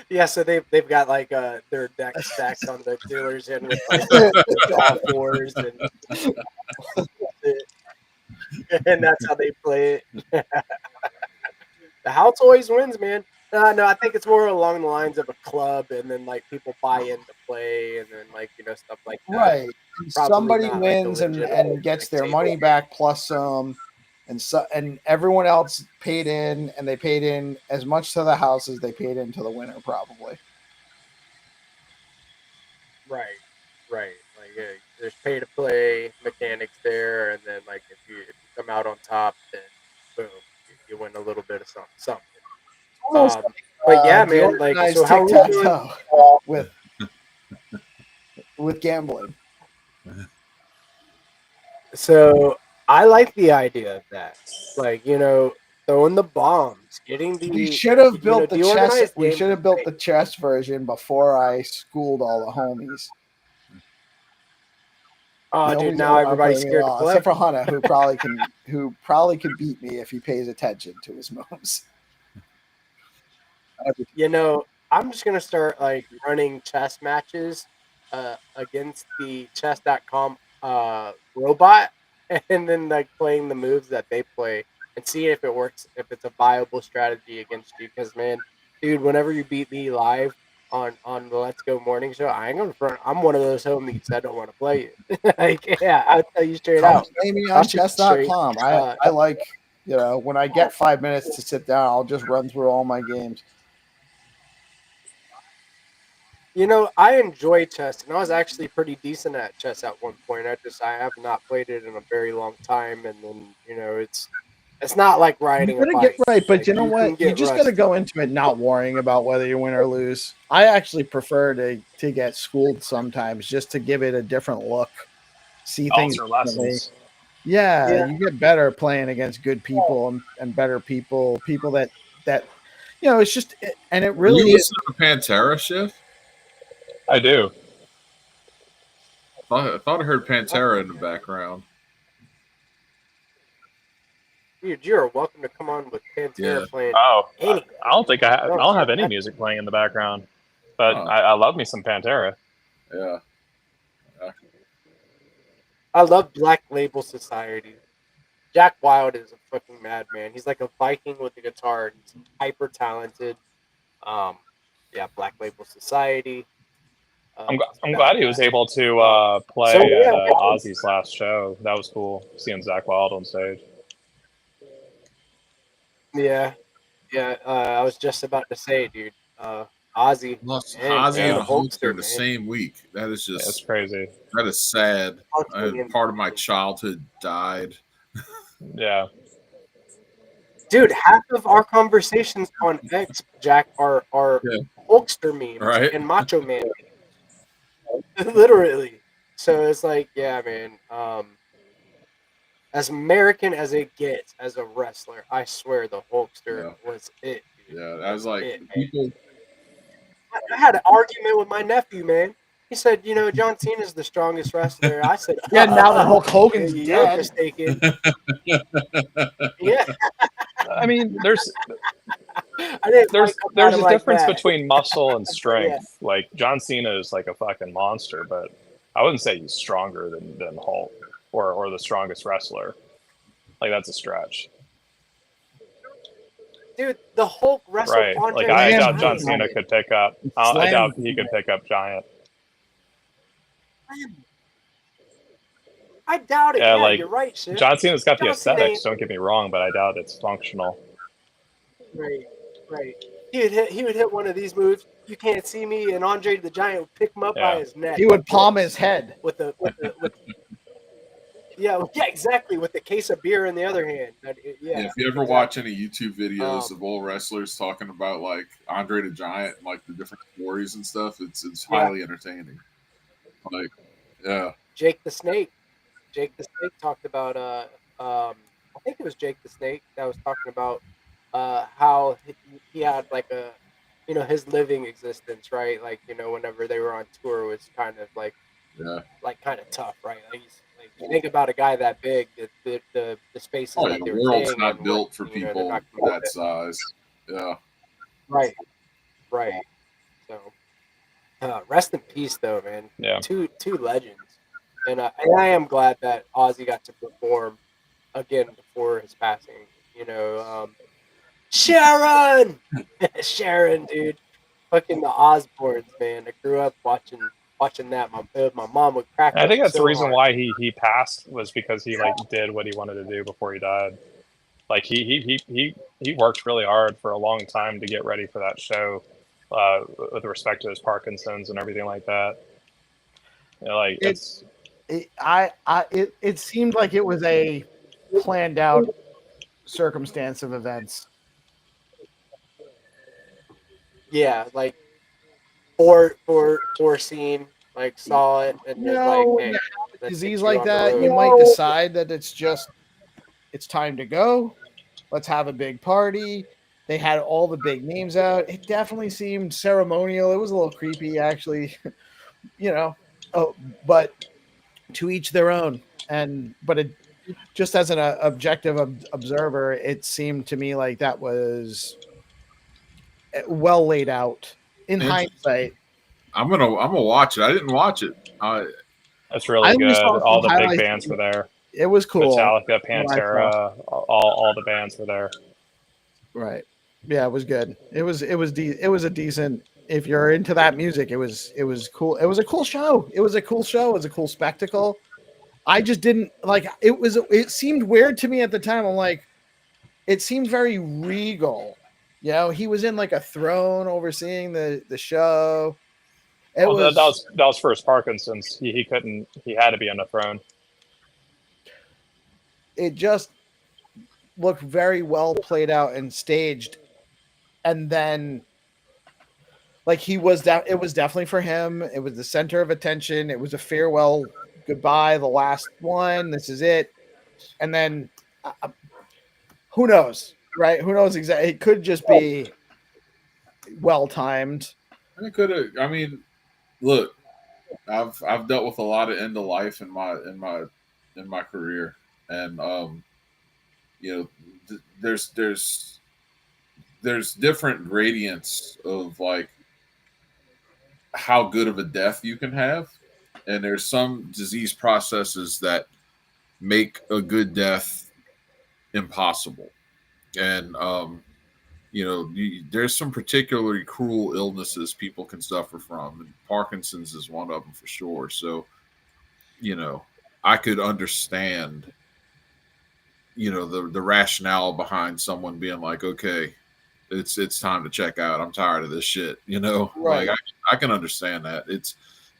Yeah, so they've got like their deck stacked on the dealer's end with like fours and that's how they play it. The house always wins, man. No, I think it's more along the lines of a club, and then like people buy into play, and then like stuff like that. Right. Probably somebody not, wins like, and gets their money back plus some, and everyone else paid in, and they paid in as much to the house as they paid into the winner, probably. Right. Like there's pay to play mechanics there, and then like if you come out on top, then boom, you win a little bit of something. But yeah, man, like so how are we doing with gambling? So I like the idea of that, like throwing the bombs, getting the. We should have built the chess. We game. should have built the chess version before I schooled all the homies. Oh, dude! Now everybody's scared to play, except for Hunter, who probably can beat me if he pays attention to his moves. I'm just gonna start like running chess matches against the chess.com robot, and then like playing the moves that they play and seeing if it works, if it's a viable strategy against you. Because man, dude, whenever you beat me live on the Let's Go morning show, I ain't gonna front. I'm one of those homies that don't want to play you. Like, yeah, I'll tell you straight Come out. play me I'll on shoot you straight. chess.com. I like, when I get 5 minutes to sit down, I'll just run through all my games. I enjoy chess, and I was actually pretty decent at chess at one point. I have not played it in a very long time, and then it's not like You riding a gotta get bike. right, but Like, you know you can what? You get just gotta rusty. go into it not worrying about whether you win or lose. I actually prefer to get schooled sometimes just to give it a different look. See things Also differently. lessons. Yeah, Yeah. you get better playing against good people and better people that it's just and it Are really you is. listening to Pantera, Schiff? I do. I thought I heard Pantera in the background. Dude, you're welcome to come on with Pantera Yeah. playing Oh, any. I don't think I No, don't have shit, any that- music playing in the background, but Oh. I love me some Pantera. Yeah. I love Black Label Society. Jack Wild is a fucking madman. He's like a Viking with a guitar. He's hyper talented. Um, yeah, Black Label Society. I'm glad he was able to play So, yeah, at Ozzy's last show. That was cool, seeing Zach Wild on stage. Yeah, yeah. I was just about to say, dude. Ozzy Lost and Ozzy and Hulkster Hulkster, in the man. same week. That is Yeah, it's just crazy. that is sad. Fucking Part of my childhood died. Yeah, Dude, half of our conversations on X, Jack, are Yeah. Hulkster memes Right. and Macho Man memes. Literally. So it's like, yeah, man. As American as it gets as a wrestler, I swear the Hulkster was it, dude. Yeah, I was like It, people. I had an argument with my nephew, man. He said, John Cena's the strongest wrestler. I said, Yeah, now that Hulk Hogan's you're dead. mistaken. Yeah. I mean, there's I didn't quite come at there's him a like difference that. between muscle and strength. Like John Cena is like a fucking monster, but I wouldn't say he's stronger than Hulk or the strongest wrestler. Like that's a stretch, Dude, the Hulk wrestled right? Andre Like I Slam doubt John Giant. Cena could pick up. I Slam. doubt he could pick up Giant. I doubt it. Yeah, Yeah, like you're right, shit. John Cena's got the John Cena aesthetics. ain't- Don't get me wrong, but I doubt it's functional. Right. He would hit one of these moves. You can't see me, and Andre the Giant would pick him up by Yeah. his neck. He would palm his head. Yeah, exactly. With the case of beer in the other hand. Yeah, if you ever watch any YouTube videos of old wrestlers talking about like Andre the Giant and like the different stories and stuff, it's highly entertaining. Like, yeah, Jake the Snake. Jake the Snake talked about I think it was Jake the Snake that was talking about how he had like a his living existence, right? Like, whenever they were on tour was kind of like kind of tough, right? Like, you think about a guy that big, the spaces oh yeah, that the they were world's staying not in built were, for they're people not gonna that fit. size. Yeah, Right. So, rest in peace, though, man. Yeah. Two legends, and I am glad that Ozzy got to perform again before his passing. Sharon, Sharon, dude, fucking the Osbournes, man. I grew up watching that. My mom would crack And I think up that's the so reason hard. why he passed was because he like did what he wanted to do before he died. Like he worked really hard for a long time to get ready for that show, with respect to his Parkinson's and everything like that. Like It seemed like it was a planned out circumstance of events. Yeah, like foreseen, like saw it and just like, hey, let's Disease get you like on the that, road. you might decide that it's time to go. Let's have a big party. They had all the big names out. It definitely seemed ceremonial. It was a little creepy, actually, but to each their own. But it just as an objective observer, it seemed to me like that was well laid out in hindsight. I'm gonna watch it. I didn't watch it. that's really only good. saw some All the big highlights bands were there. It was cool. Metallica, When I saw- Pantera, all the bands were there. Right. Yeah, it was good. It was a decent. If you're into that music, it was cool. It was a cool show. It was a cool show. It was a cool spectacle. I just didn't like it. It seemed weird to me at the time. I'm like, it seemed very regal. You know, he was in like a throne overseeing the show. It Well, was that was first Parkinson's. He couldn't. He had to be on the throne. it just looked very well played out and staged. And then like it was definitely for him. It was the center of attention. It was a farewell goodbye, the last one. This is it. And then who knows, right? Who knows exactly? It could just be well timed. It could have. I mean, look, I've dealt with a lot of end of life in my career, and you know, there's different gradients of like how good of a death you can have, and there's some disease processes that make a good death impossible, and you know, there's some particularly cruel illnesses people can suffer from, and Parkinson's is one of them for sure. So, you know, I could understand, you know, the rationale behind someone being like, okay, it's time to check out. I'm tired of this shit. You know, Right. like I can understand that.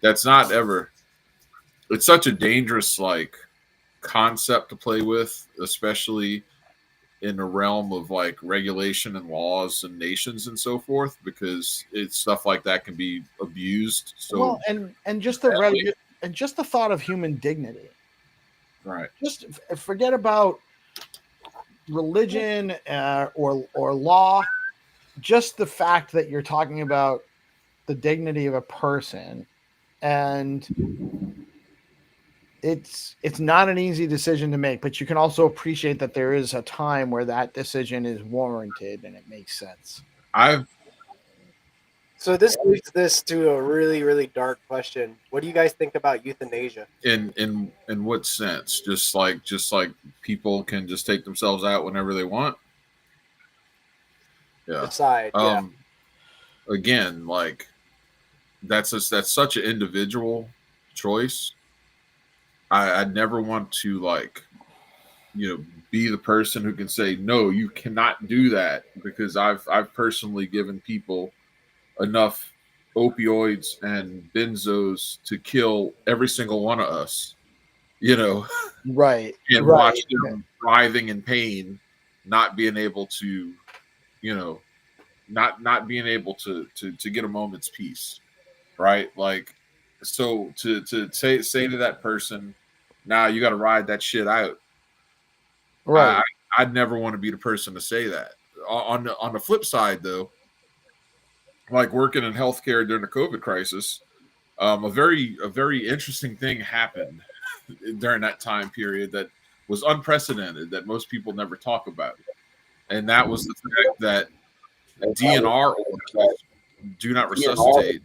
That's not ever. It's such a dangerous like concept to play with, especially in the realm of like regulation and laws and nations and so forth, because it's stuff like that can be abused. So Well, and just the thought of human dignity. right, Just forget about religion or law. Just the fact that you're talking about the dignity of a person, and it's not an easy decision to make, but you can also appreciate that there is a time where that decision is warranted and it makes sense. So this leads this to a really, really dark question. What do you guys think about euthanasia? in what sense? Just like people can just take themselves out whenever they want. Yeah. Decide. Yeah. Again, like that's such an individual choice. I'd never want to like, you know, be the person who can say no, you cannot do that, because I've personally given people enough opioids and benzos to kill every single one of us, you know, Right. and watch them writhing in pain, not being able to, you know, not being able to get a moment's peace, right? Like, so to say to that person, nah, you got to ride that shit out. Right. I'd never want to be the person to say that. On the flip side, though, like working in healthcare during the COVID crisis, a very interesting thing happened during that time period that was unprecedented, that most people never talk about, and that was the fact that DNR orders, do not resuscitate.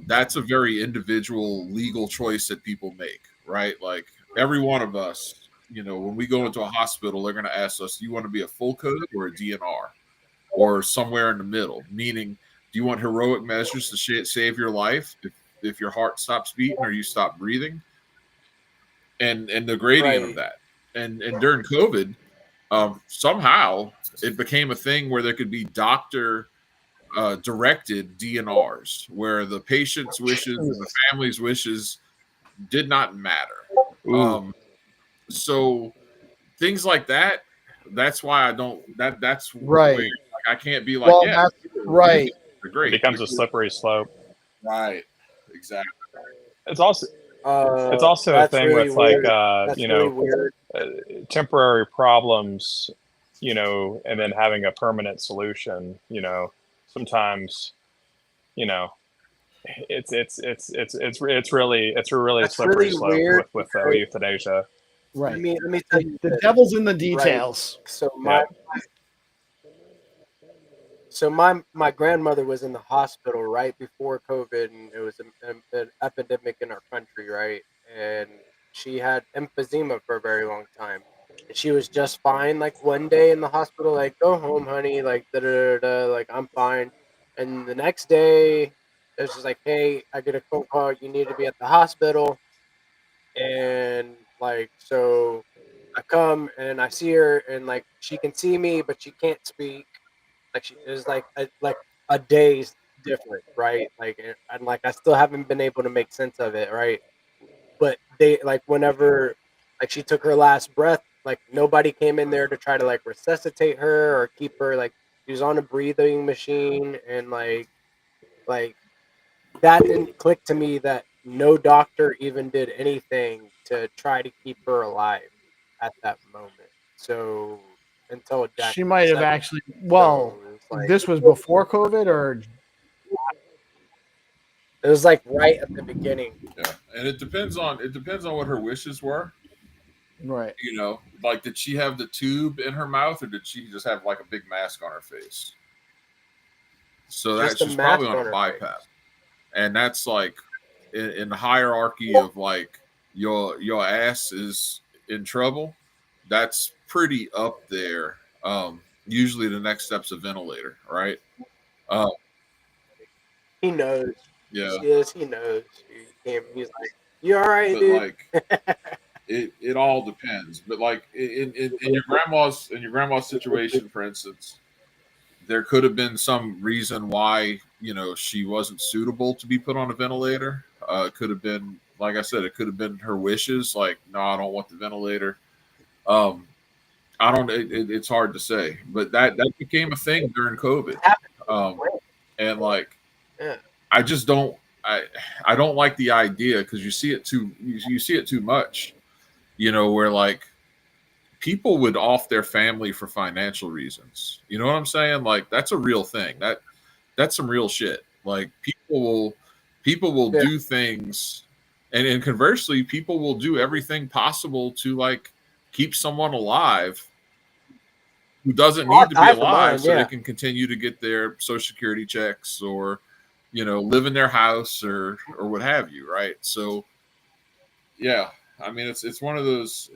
That's a very individual legal choice that people make, right? Like every one of us, you know, when we go into a hospital, they're going to ask us, do you want to be a full code or a DNR, or somewhere in the middle? Meaning, do you want heroic measures to save your life if your heart stops beating or you stop breathing? And the gradient of that. And during COVID, somehow it became a thing where there could be doctor directed DNRs, where the patient's wishes and the family's wishes did not matter. So things like that. That's why I don't. That's right. Weird. Like I can't be like, well, yeah, right. Great. It becomes a slippery slope. Right. Exactly. It's also a thing really with weird. like you know, weird. Temporary problems, you know, and then having a permanent solution. You know, sometimes, you know, it's a really slippery slope with euthanasia. Right. Let me tell you, the devil's in the details. Right. So my grandmother was in the hospital right before COVID, and it was an epidemic in our country, right? And she had emphysema for a very long time. And she was just fine, like, one day in the hospital, like, "Go home, honey," like, da da da da, like, "I'm fine." And the next day, it was just like, "Hey, I get a phone call, you need to be at the hospital." And, like, so I come and I see her and, like, she can see me, but she can't speak. Like, she it was like a day's different, right? Like, and, like, I still haven't been able to make sense of it, right? But they like, whenever, like, she took her last breath, like, nobody came in there to try to, like, resuscitate her or keep her, like, she was on a breathing machine, and, like, that didn't click to me that no doctor even did anything to try to keep her alive at that moment. So until Jack She might have 7. actually. So Well, it's like this was before COVID, or it was like right at the beginning. Yeah, and it depends on what her wishes were. right? You know, like did she have the tube in her mouth, or did she just have like a big mask on her face? So that Just a she's probably mask on a on her face. BiPAP, and that's like in the hierarchy of like your ass is in trouble. That's pretty up there. Usually the next step's a ventilator, right? Uh, He knows. yeah, He knows. He's like, "You all right, but dude?" like it all depends. But like in your grandma's situation, for instance, there could have been some reason why she wasn't suitable to be put on a ventilator. It could have been, like I said, it could have been her wishes. Like, no, I don't want the ventilator. Um, I don't. It's hard to say, but that became a thing during COVID. Um, and like, Yeah. I just don't. I don't like the idea because you see it too much. Where like people would off their family for financial reasons. You know what I'm saying? Like that's a real thing. That's some real shit. Like people will Yeah. do things, and conversely, people will do everything possible to like keep someone alive who doesn't I'll need to be die for alive mine. so they Yeah. can continue to get their social security checks or live in their house or what have you, right? So yeah, I mean it's one of those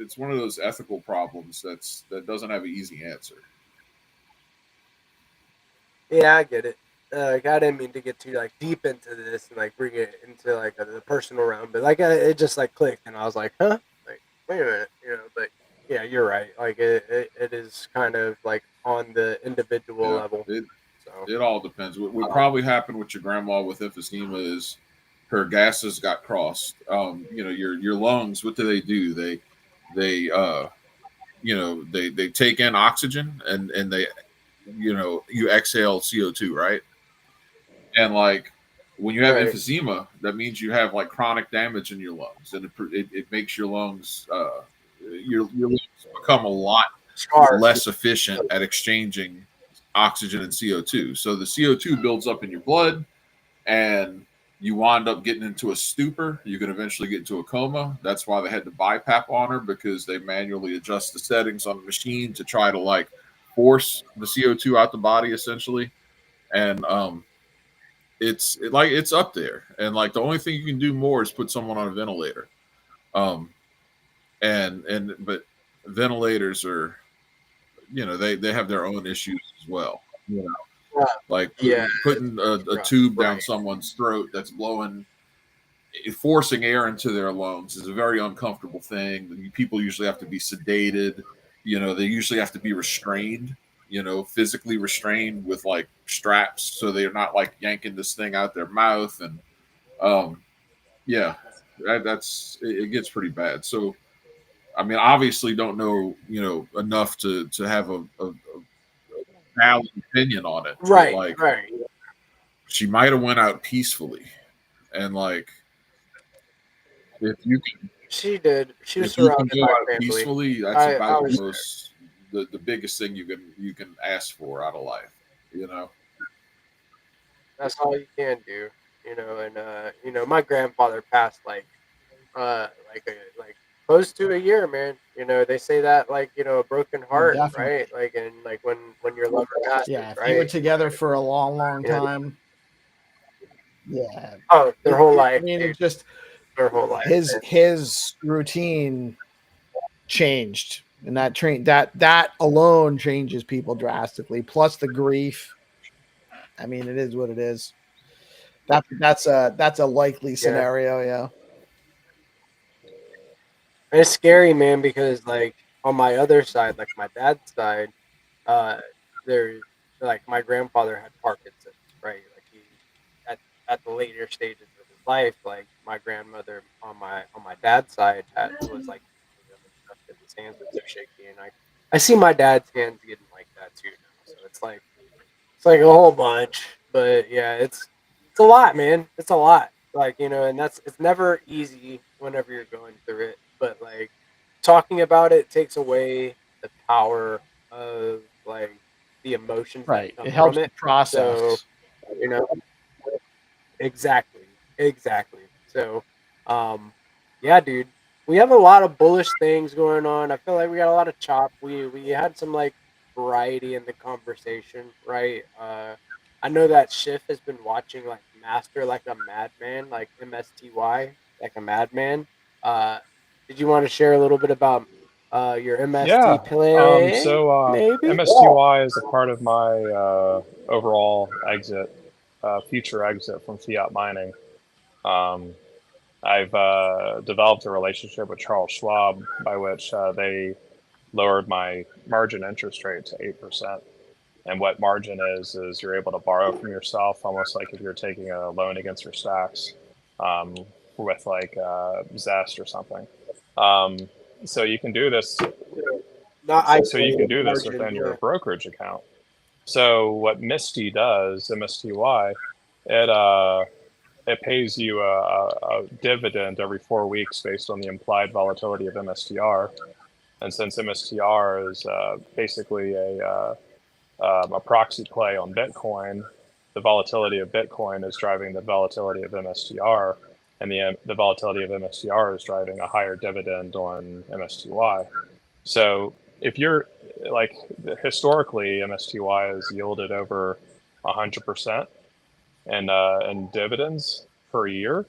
ethical problems that doesn't have an easy answer. Yeah, I get it. Like, I didn't mean to get too, like, deep into this and, like, bring it into, like, the personal realm, but, like, it just, like, clicked, and I was like, "Huh? Like, wait a minute," but yeah, you're right. Like, it is kind of, like, on the individual Yeah, level. it So it all depends. What probably happened with your grandma with emphysema is her gases got crossed. Your lungs. What do? They take in oxygen and they you exhale CO2, right? And like when you have right. emphysema, that means you have like chronic damage in your lungs, and it makes your lungs your lungs become a lot Scarred. less efficient at exchanging oxygen and CO2. So the CO2 builds up in your blood, and you wind up getting into a stupor. You can eventually get into a coma. That's why they had to BiPAP on her, because they manually adjust the settings on the machine to try to like force the CO2 out the body essentially. And it's up there. And like the only thing you can do more is put someone on a ventilator. Um, but ventilators are they have their own issues as well. Yeah. Like Yeah. putting a Right. tube down someone's throat that's forcing air into their lungs is a very uncomfortable thing. People usually have to be sedated. They usually have to be restrained. Physically restrained with like straps, so they're not like yanking this thing out their mouth. And um, yeah, that's it gets pretty bad. So I mean, obviously, don't know enough to have a valid opinion on it, but Right. like Right. she might have went out peacefully, and like if you can She did. She was if you can surrounded go by out family. peacefully, that's I about the was most the biggest thing you can ask for out of life. That's all you can do, and my grandfather passed like close to a year, man. They say that, like, a broken Oh, heart, definitely. right? Like, and like when your lover passes, Yeah, if they were right? together for a long, long You know, time. Yeah, oh, their whole life, I mean, dude. it just their whole life. his routine changed, and that alone changes people drastically. Plus the grief. I mean, it is what it is. That's a likely scenario. Yeah. And it's scary, man, because like on my other side, like my dad's side, uh, there's like my grandfather had Parkinson's, right? Like he at the later stages of his life, like my grandmother on my dad's side was like and his hands were so shaky, and I see my dad's hands getting like that too now. So it's like a whole bunch, but yeah, it's a lot, man. It's a lot, like and it's never easy whenever you're going through it. But like talking about it takes away the power of like the emotions that Right. come It from helps to it. So process. you know, exactly, exactly. So, yeah, dude, we have a lot of bullish things going on. I feel like we got a lot of chop. We had some like variety in the conversation, right? I know that Schiff has been watching like Master like a Madman, like MSTY, like a madman. Uh, did you want to share a little bit about your MST Yeah. play? Maybe. MSTY is a part of my overall exit, future exit from fiat mining. Um, I've developed a relationship with Charles Schwab by which they lowered my margin interest rate to 8%. And what margin is you're able to borrow from yourself, almost like if you're taking a loan against your stacks, um, with like Zest or something. Um, so you can do this. Not So you can isolated do this margin. within your Yeah. brokerage account. So what Misty does, MSTY, it pays you a dividend every 4 weeks based on the implied volatility of MSTR. And since MSTR is basically a proxy play on Bitcoin, the volatility of Bitcoin is driving the volatility of MSTR, and the volatility of MSTR is driving a higher dividend on MSTY. So if you're like historically, MSTY has yielded over 100% in dividends per year.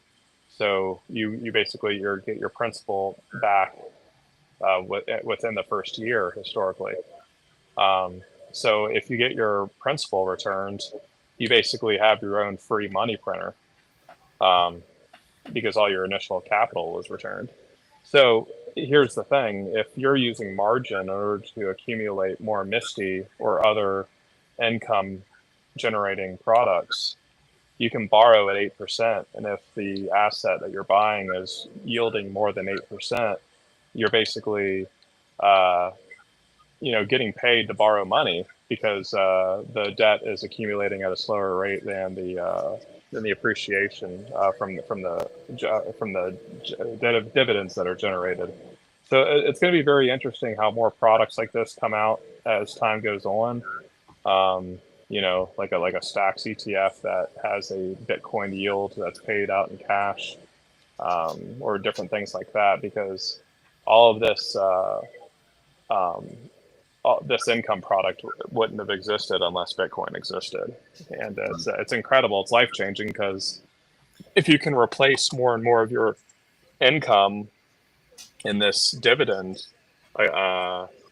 So you basically get your principal back within the first year historically. Um, so if you get your principal returned, you basically have your own free money printer, um, because all your initial capital was returned. So here's the thing: if you're using margin in order to accumulate more Misty or other income generating products, you can borrow at 8%. And if the asset that you're buying is yielding more than 8%, you're basically uh, getting paid to borrow money because the debt is accumulating at a slower rate than the appreciation from the dividends that are generated. So it's going to be very interesting how more products like this come out as time goes on. Like a stacks ETF that has a Bitcoin yield that's paid out in cash, or different things like that, because all of this income product wouldn't have existed unless Bitcoin existed. And it's incredible. It's life changing because if you can replace more and more of your income in this dividend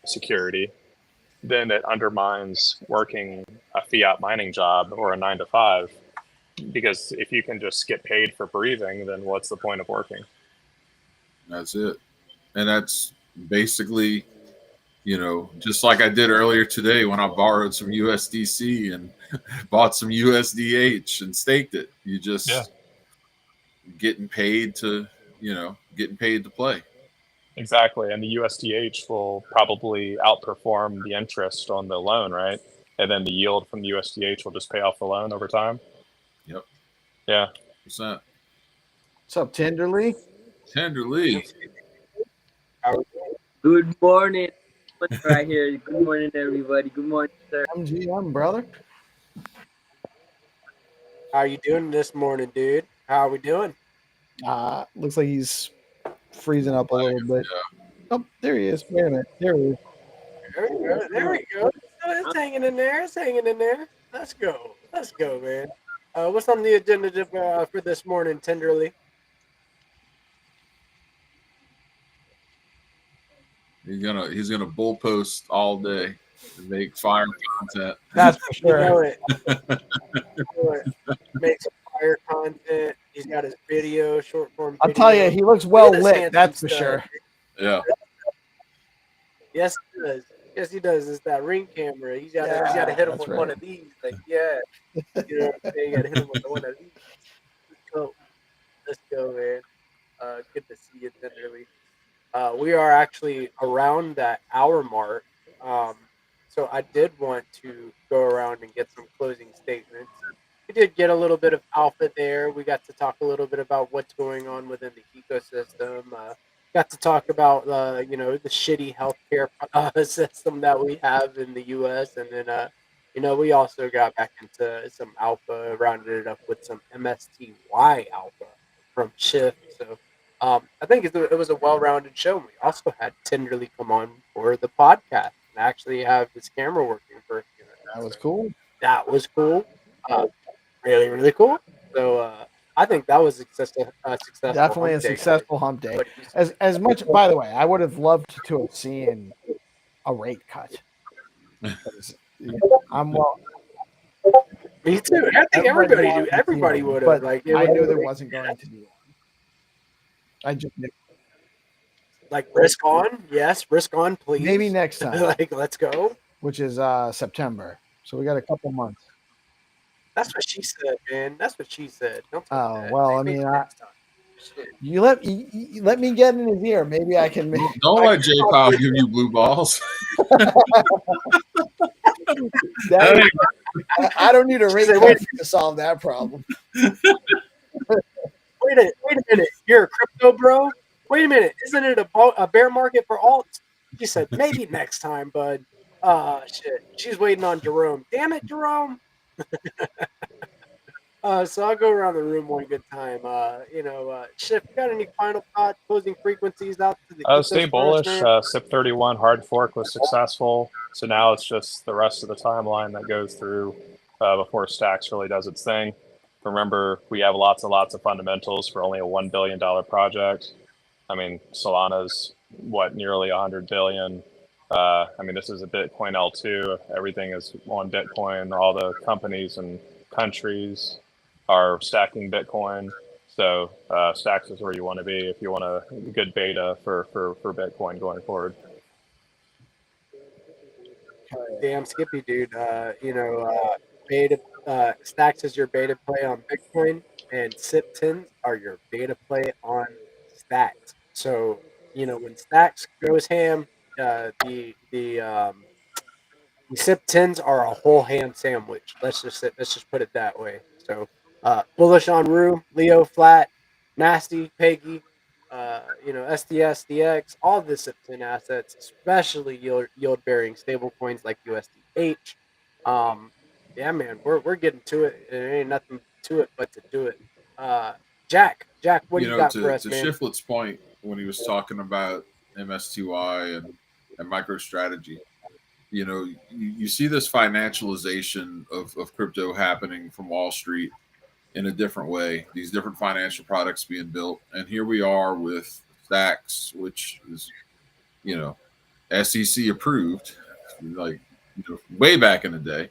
security, then it undermines working a fiat mining job or a 9 to 5. Because if you can just get paid for breathing, then what's the point of working? That's it. And that's basically, just like I did earlier today when I borrowed some USDC and bought some USDH and staked it. You just getting paid to play. Exactly. And the USDH will probably outperform the interest on the loan, right? And then the yield from the USDH will just pay off the loan over time. Yep. Yeah. What's that? What's up, Tenderly? Tenderly. Good morning. Right here. Good morning, everybody. Good morning, sir. MGM, brother. How you doing this morning, dude? How are we doing? Looks like he's freezing up a little bit. Oh, there he is. Wait a minute. There he is. There we go. There we go. It's hanging in there. It's hanging in there. Let's go. Let's go, man. What's on the agenda for this morning, Tenderly? He's gonna bull post all day and make fire content. That's for You sure. know it. Makes fire content. He's got his video, short form. I'll tell you, he looks well Look at this lit. handsome That's for stud. sure. Yeah. Yes, he does. Yes, he does. It's that ring camera. He's got to hit him that's with right. one of these. Like, yeah, you know what I'm saying? You got to hit him with one of these. Let's go, man. Good to see you tenderly. We are actually around that hour mark. So I did want to go around and get some closing statements. We did get a little bit of alpha there. We got to talk a little bit about what's going on within the ecosystem. Got to talk about the shitty healthcare system that we have in the U.S. And then we also got back into some alpha, rounded it up with some MSTY alpha from Shift. So I think it was a well-rounded show. We also had Tenderly come on for the podcast and actually have his camera working for a few minutes. That was cool. That was cool. Really, really cool. So I think that was successful. Definitely a successful hump day. As much, by the way, I would have loved to have seen a rate cut. I'm well. Me too. I think everybody would have. But Like, I knew there wasn't going to be one. I just knew. Like, risk on, yes, risk on, please. Maybe next time. Like, let's go. Which is September, so we got a couple months. That's what she said, man. That's what she said. Don't Oh that. well, Maybe I mean, next time. you let me get in his ear. Maybe I can. Don't let J Powell give you blue balls. I don't need a rate cut to solve that problem. Wait a minute. You're a crypto bro? Wait a minute. Isn't it a bear market for alts? She said, maybe next time, bud. Shit. She's waiting on Jerome. Damn it, Jerome. So I'll go around the room one good time. Shift, you got any final thoughts, closing frequencies out to the Stay bullish. SIP 31 hard fork was successful. So now it's just the rest of the timeline that goes through before Stacks really does its thing. Remember, we have lots and lots of fundamentals for only a $1 billion project. I mean, Solana's nearly 100 billion. I mean, this is a Bitcoin L2. Everything is on Bitcoin. All the companies and countries are stacking Bitcoin. So Stacks is where you want to be if you want a good beta for Bitcoin going forward. Damn Skippy, dude. Beta Stacks is your beta play on Bitcoin, and SIP 10s are your beta play on Stacks. So when Stacks goes ham, the SIP 10s are a whole ham sandwich. Let's just put it that way. So bullish on Rue, Leo, Flat, Nasty, Peggy, STS, DX, all the SIP 10 assets, especially yield bearing stable coins like USDH. Yeah, man, we're getting to it. There ain't nothing to it but to do it. Jack, what do you got for us, to man? Shiflet's point when he was talking about MSTY and MicroStrategy, you see this financialization of crypto happening from Wall Street in a different way. These different financial products being built, and here we are with Stacks, which is SEC approved, like way back in the day,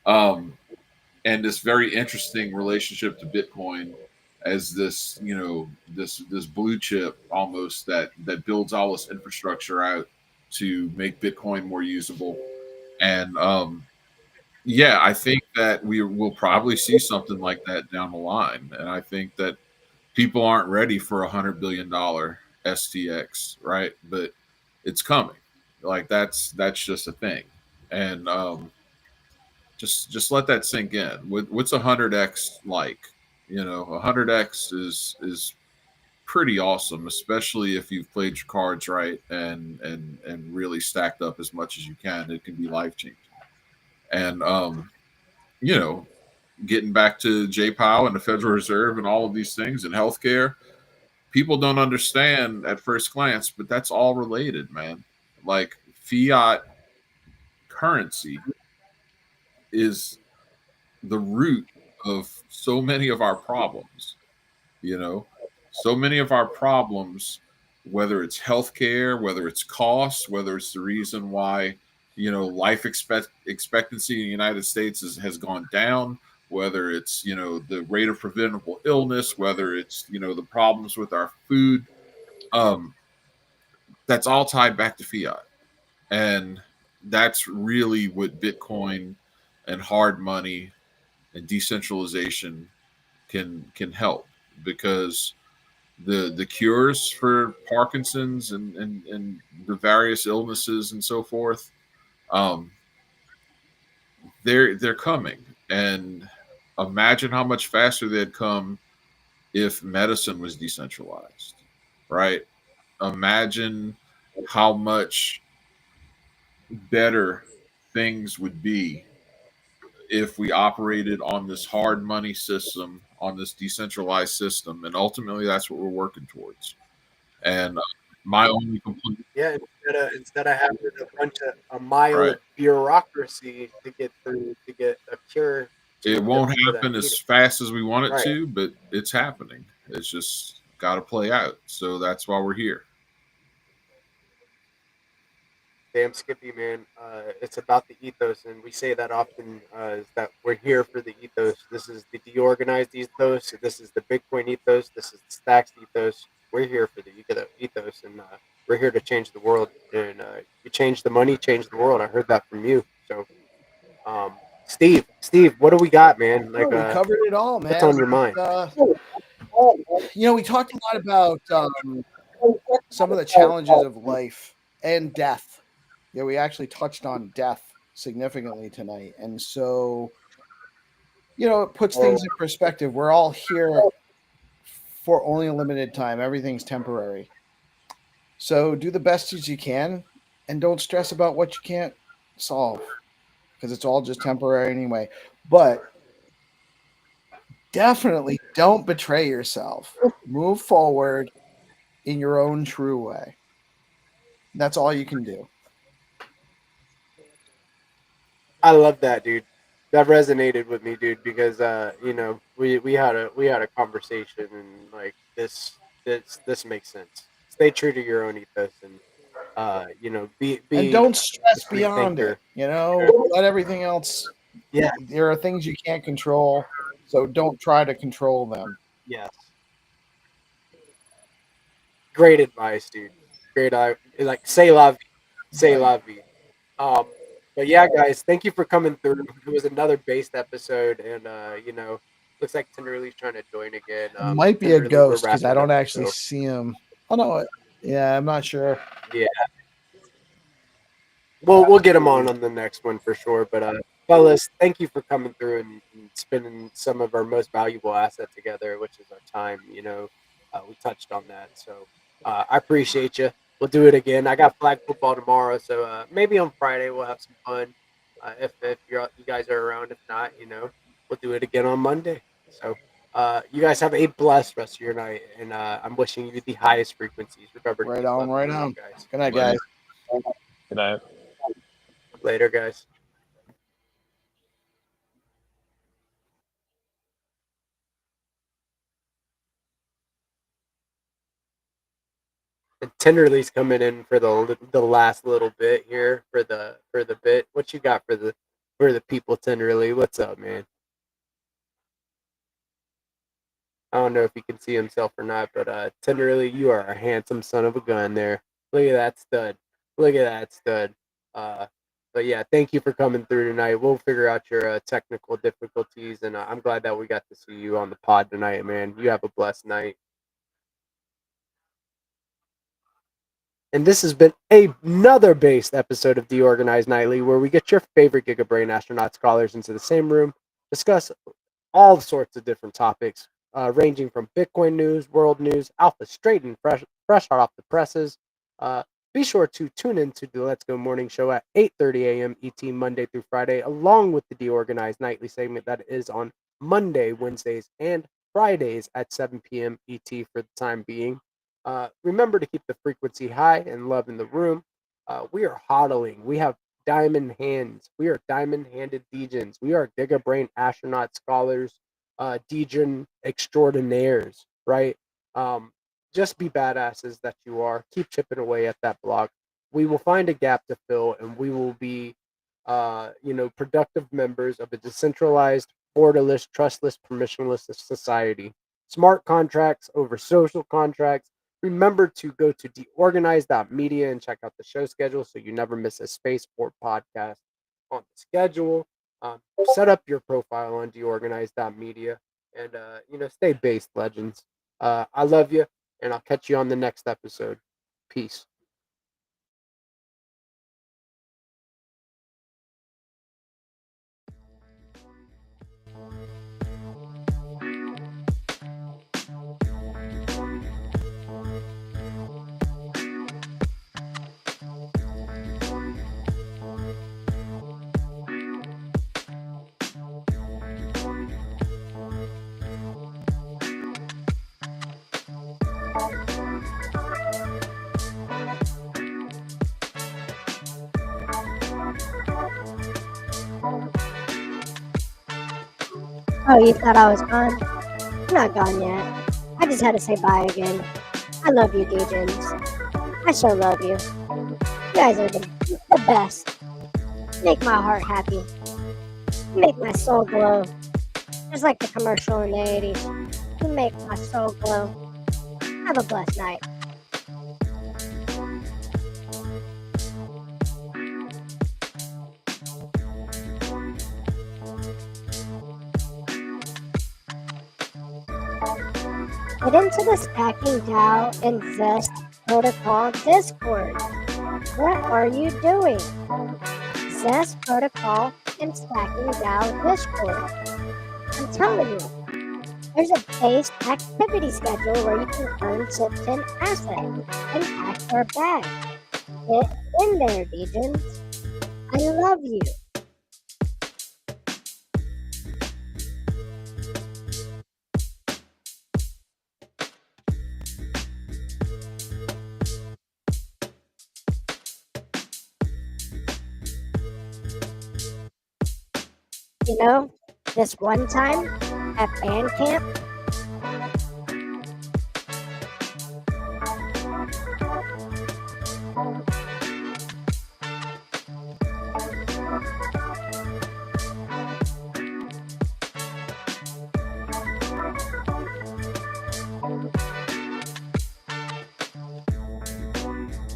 and this very interesting relationship to Bitcoin as this this blue chip almost that builds all this infrastructure out to make Bitcoin more usable. And I think that we will probably see something like that down the line. And I think that people aren't ready for $100 billion STX, right? But it's coming. Like that's just a thing. And just let that sink in. What's 100x like? 100x is pretty awesome, especially if you've played your cards right and really stacked up as much as you can. It can be life changing. And getting back to J Powell and the Federal Reserve and all of these things and healthcare, people don't understand at first glance, but that's all related, man. Like fiat currency is the root of so many of our problems. So many of our problems whether it's healthcare, whether it's costs, whether it's the reason why life expectancy in the United States has gone down, whether it's the rate of preventable illness, whether it's the problems with our food. That's all tied back to fiat, and that's really what Bitcoin and hard money and decentralization can help, because the cures for Parkinson's and the various illnesses and so forth, um, they're coming. And imagine how much faster they'd come if medicine was decentralized, right? Imagine how much better things would be if we operated on this hard money system, on this decentralized system, and ultimately that's what we're working towards. And my only complaint, Yeah, instead of having a mile right? of bureaucracy to get through to get a cure to It the won't people that happen need as it. fast as we want it Right. to, but it's happening. It's just got to play out. So that's why we're here. Damn Skippy, man. It's about the ethos, and we say that often, is that we're here for the ethos. This is the deorganized ethos. This is the Bitcoin ethos. This is the Stacks ethos. We're here for the ethos, and we're here to change the world. And you change the money, change the world. I heard that from you. So, Steve, what do we got, man? No, we covered it all, man. What's on your mind? We talked a lot about some of the challenges of life and death. Yeah, we actually touched on death significantly tonight. And so, it puts things in perspective. We're all here for only a limited time. Everything's temporary. So do the best as you can and don't stress about what you can't solve, because it's all just temporary anyway. But definitely don't betray yourself. Move forward in your own true way. That's all you can do. I love that, dude. That resonated with me, dude, because we had a conversation, and like this makes sense. Stay true to your own ethos, and be And don't a stress free beyond thinker. it. Let everything else. Yeah. There are things you can't control, so don't try to control them. Yes. Great advice, dude. Great. Like say la vie. Say la vie. But yeah, guys, thank you for coming through. It was another based episode, and looks like Tenderly's trying to join again. It might be a Tenderly, we're ghost because I wrapping don't up, actually so see him. Oh no, yeah, I'm not sure. yeah. We'll get him on the next one for sure. But fellas, thank you for coming through and spending some of our most valuable asset together, which is our time. We touched on that, so I appreciate you. We'll do it again. I got flag football tomorrow, so maybe on Friday we'll have some fun. If you guys are around, if not, we'll do it again on Monday. So you guys have a blessed rest of your night, and I'm wishing you the highest frequencies. Remember, Right keep on, loving right the on. guys. Good night, guys. Good night. Later, guys. And Tenderly's coming in for the last little bit here for the bit. What you got for the people, Tenderly? What's up, man? I don't know if he can see himself or not, but Tenderly, you are a handsome son of a gun there. Look at that stud. Look at that stud. Uh, but yeah, thank you for coming through tonight. We'll figure out your technical difficulties, and I'm glad that we got to see you on the pod tonight, man. You have a blessed night. And this has been another based episode of DeOrganized Nightly, where we get your favorite Giga Brain Astronaut Scholars into the same room, discuss all sorts of different topics, ranging from Bitcoin news, world news, alpha straight and fresh hot off the presses. Be sure to tune in to the Let's Go Morning Show at 8:30 a.m. ET Monday through Friday, along with the DeOrganized Nightly segment that is on Monday, Wednesdays, and Fridays at 7 p.m. ET for the time being. Remember to keep the frequency high and love in the room. We are hodling. We have diamond hands. We are diamond-handed degens. We are Giga Brain Astronaut Scholars, degen extraordinaires, right? just be badasses that you are. Keep chipping away at that block. We will find a gap to fill, and we will be, productive members of a decentralized, borderless, trustless, permissionless society. Smart contracts over social contracts. Remember to go to DeOrganized.media and check out the show schedule so you never miss a space or podcast on the schedule. Set up your profile on DeOrganized.media and, stay based, legends. I love you, and I'll catch you on the next episode. Peace. Oh, you thought I was gone? I'm not gone yet. I just had to say bye again. I love you, DJs. I so love you. You guys are the best. Make my heart happy. Make my soul glow. Just like the commercial in the 80s. You make my soul glow. Have a blessed night. Get into the Stacking DAO and Zest Protocol Discord. What are you doing? Zest Protocol and Stacking DAO Discord. I'm telling you, there's a based activity schedule where you can earn Citizen assets and pack your bag. Get in there, Degens. I love you. You know, this one time at band camp,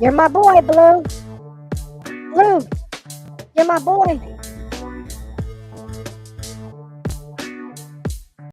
you're my boy, Blue. Blue, you're my boy.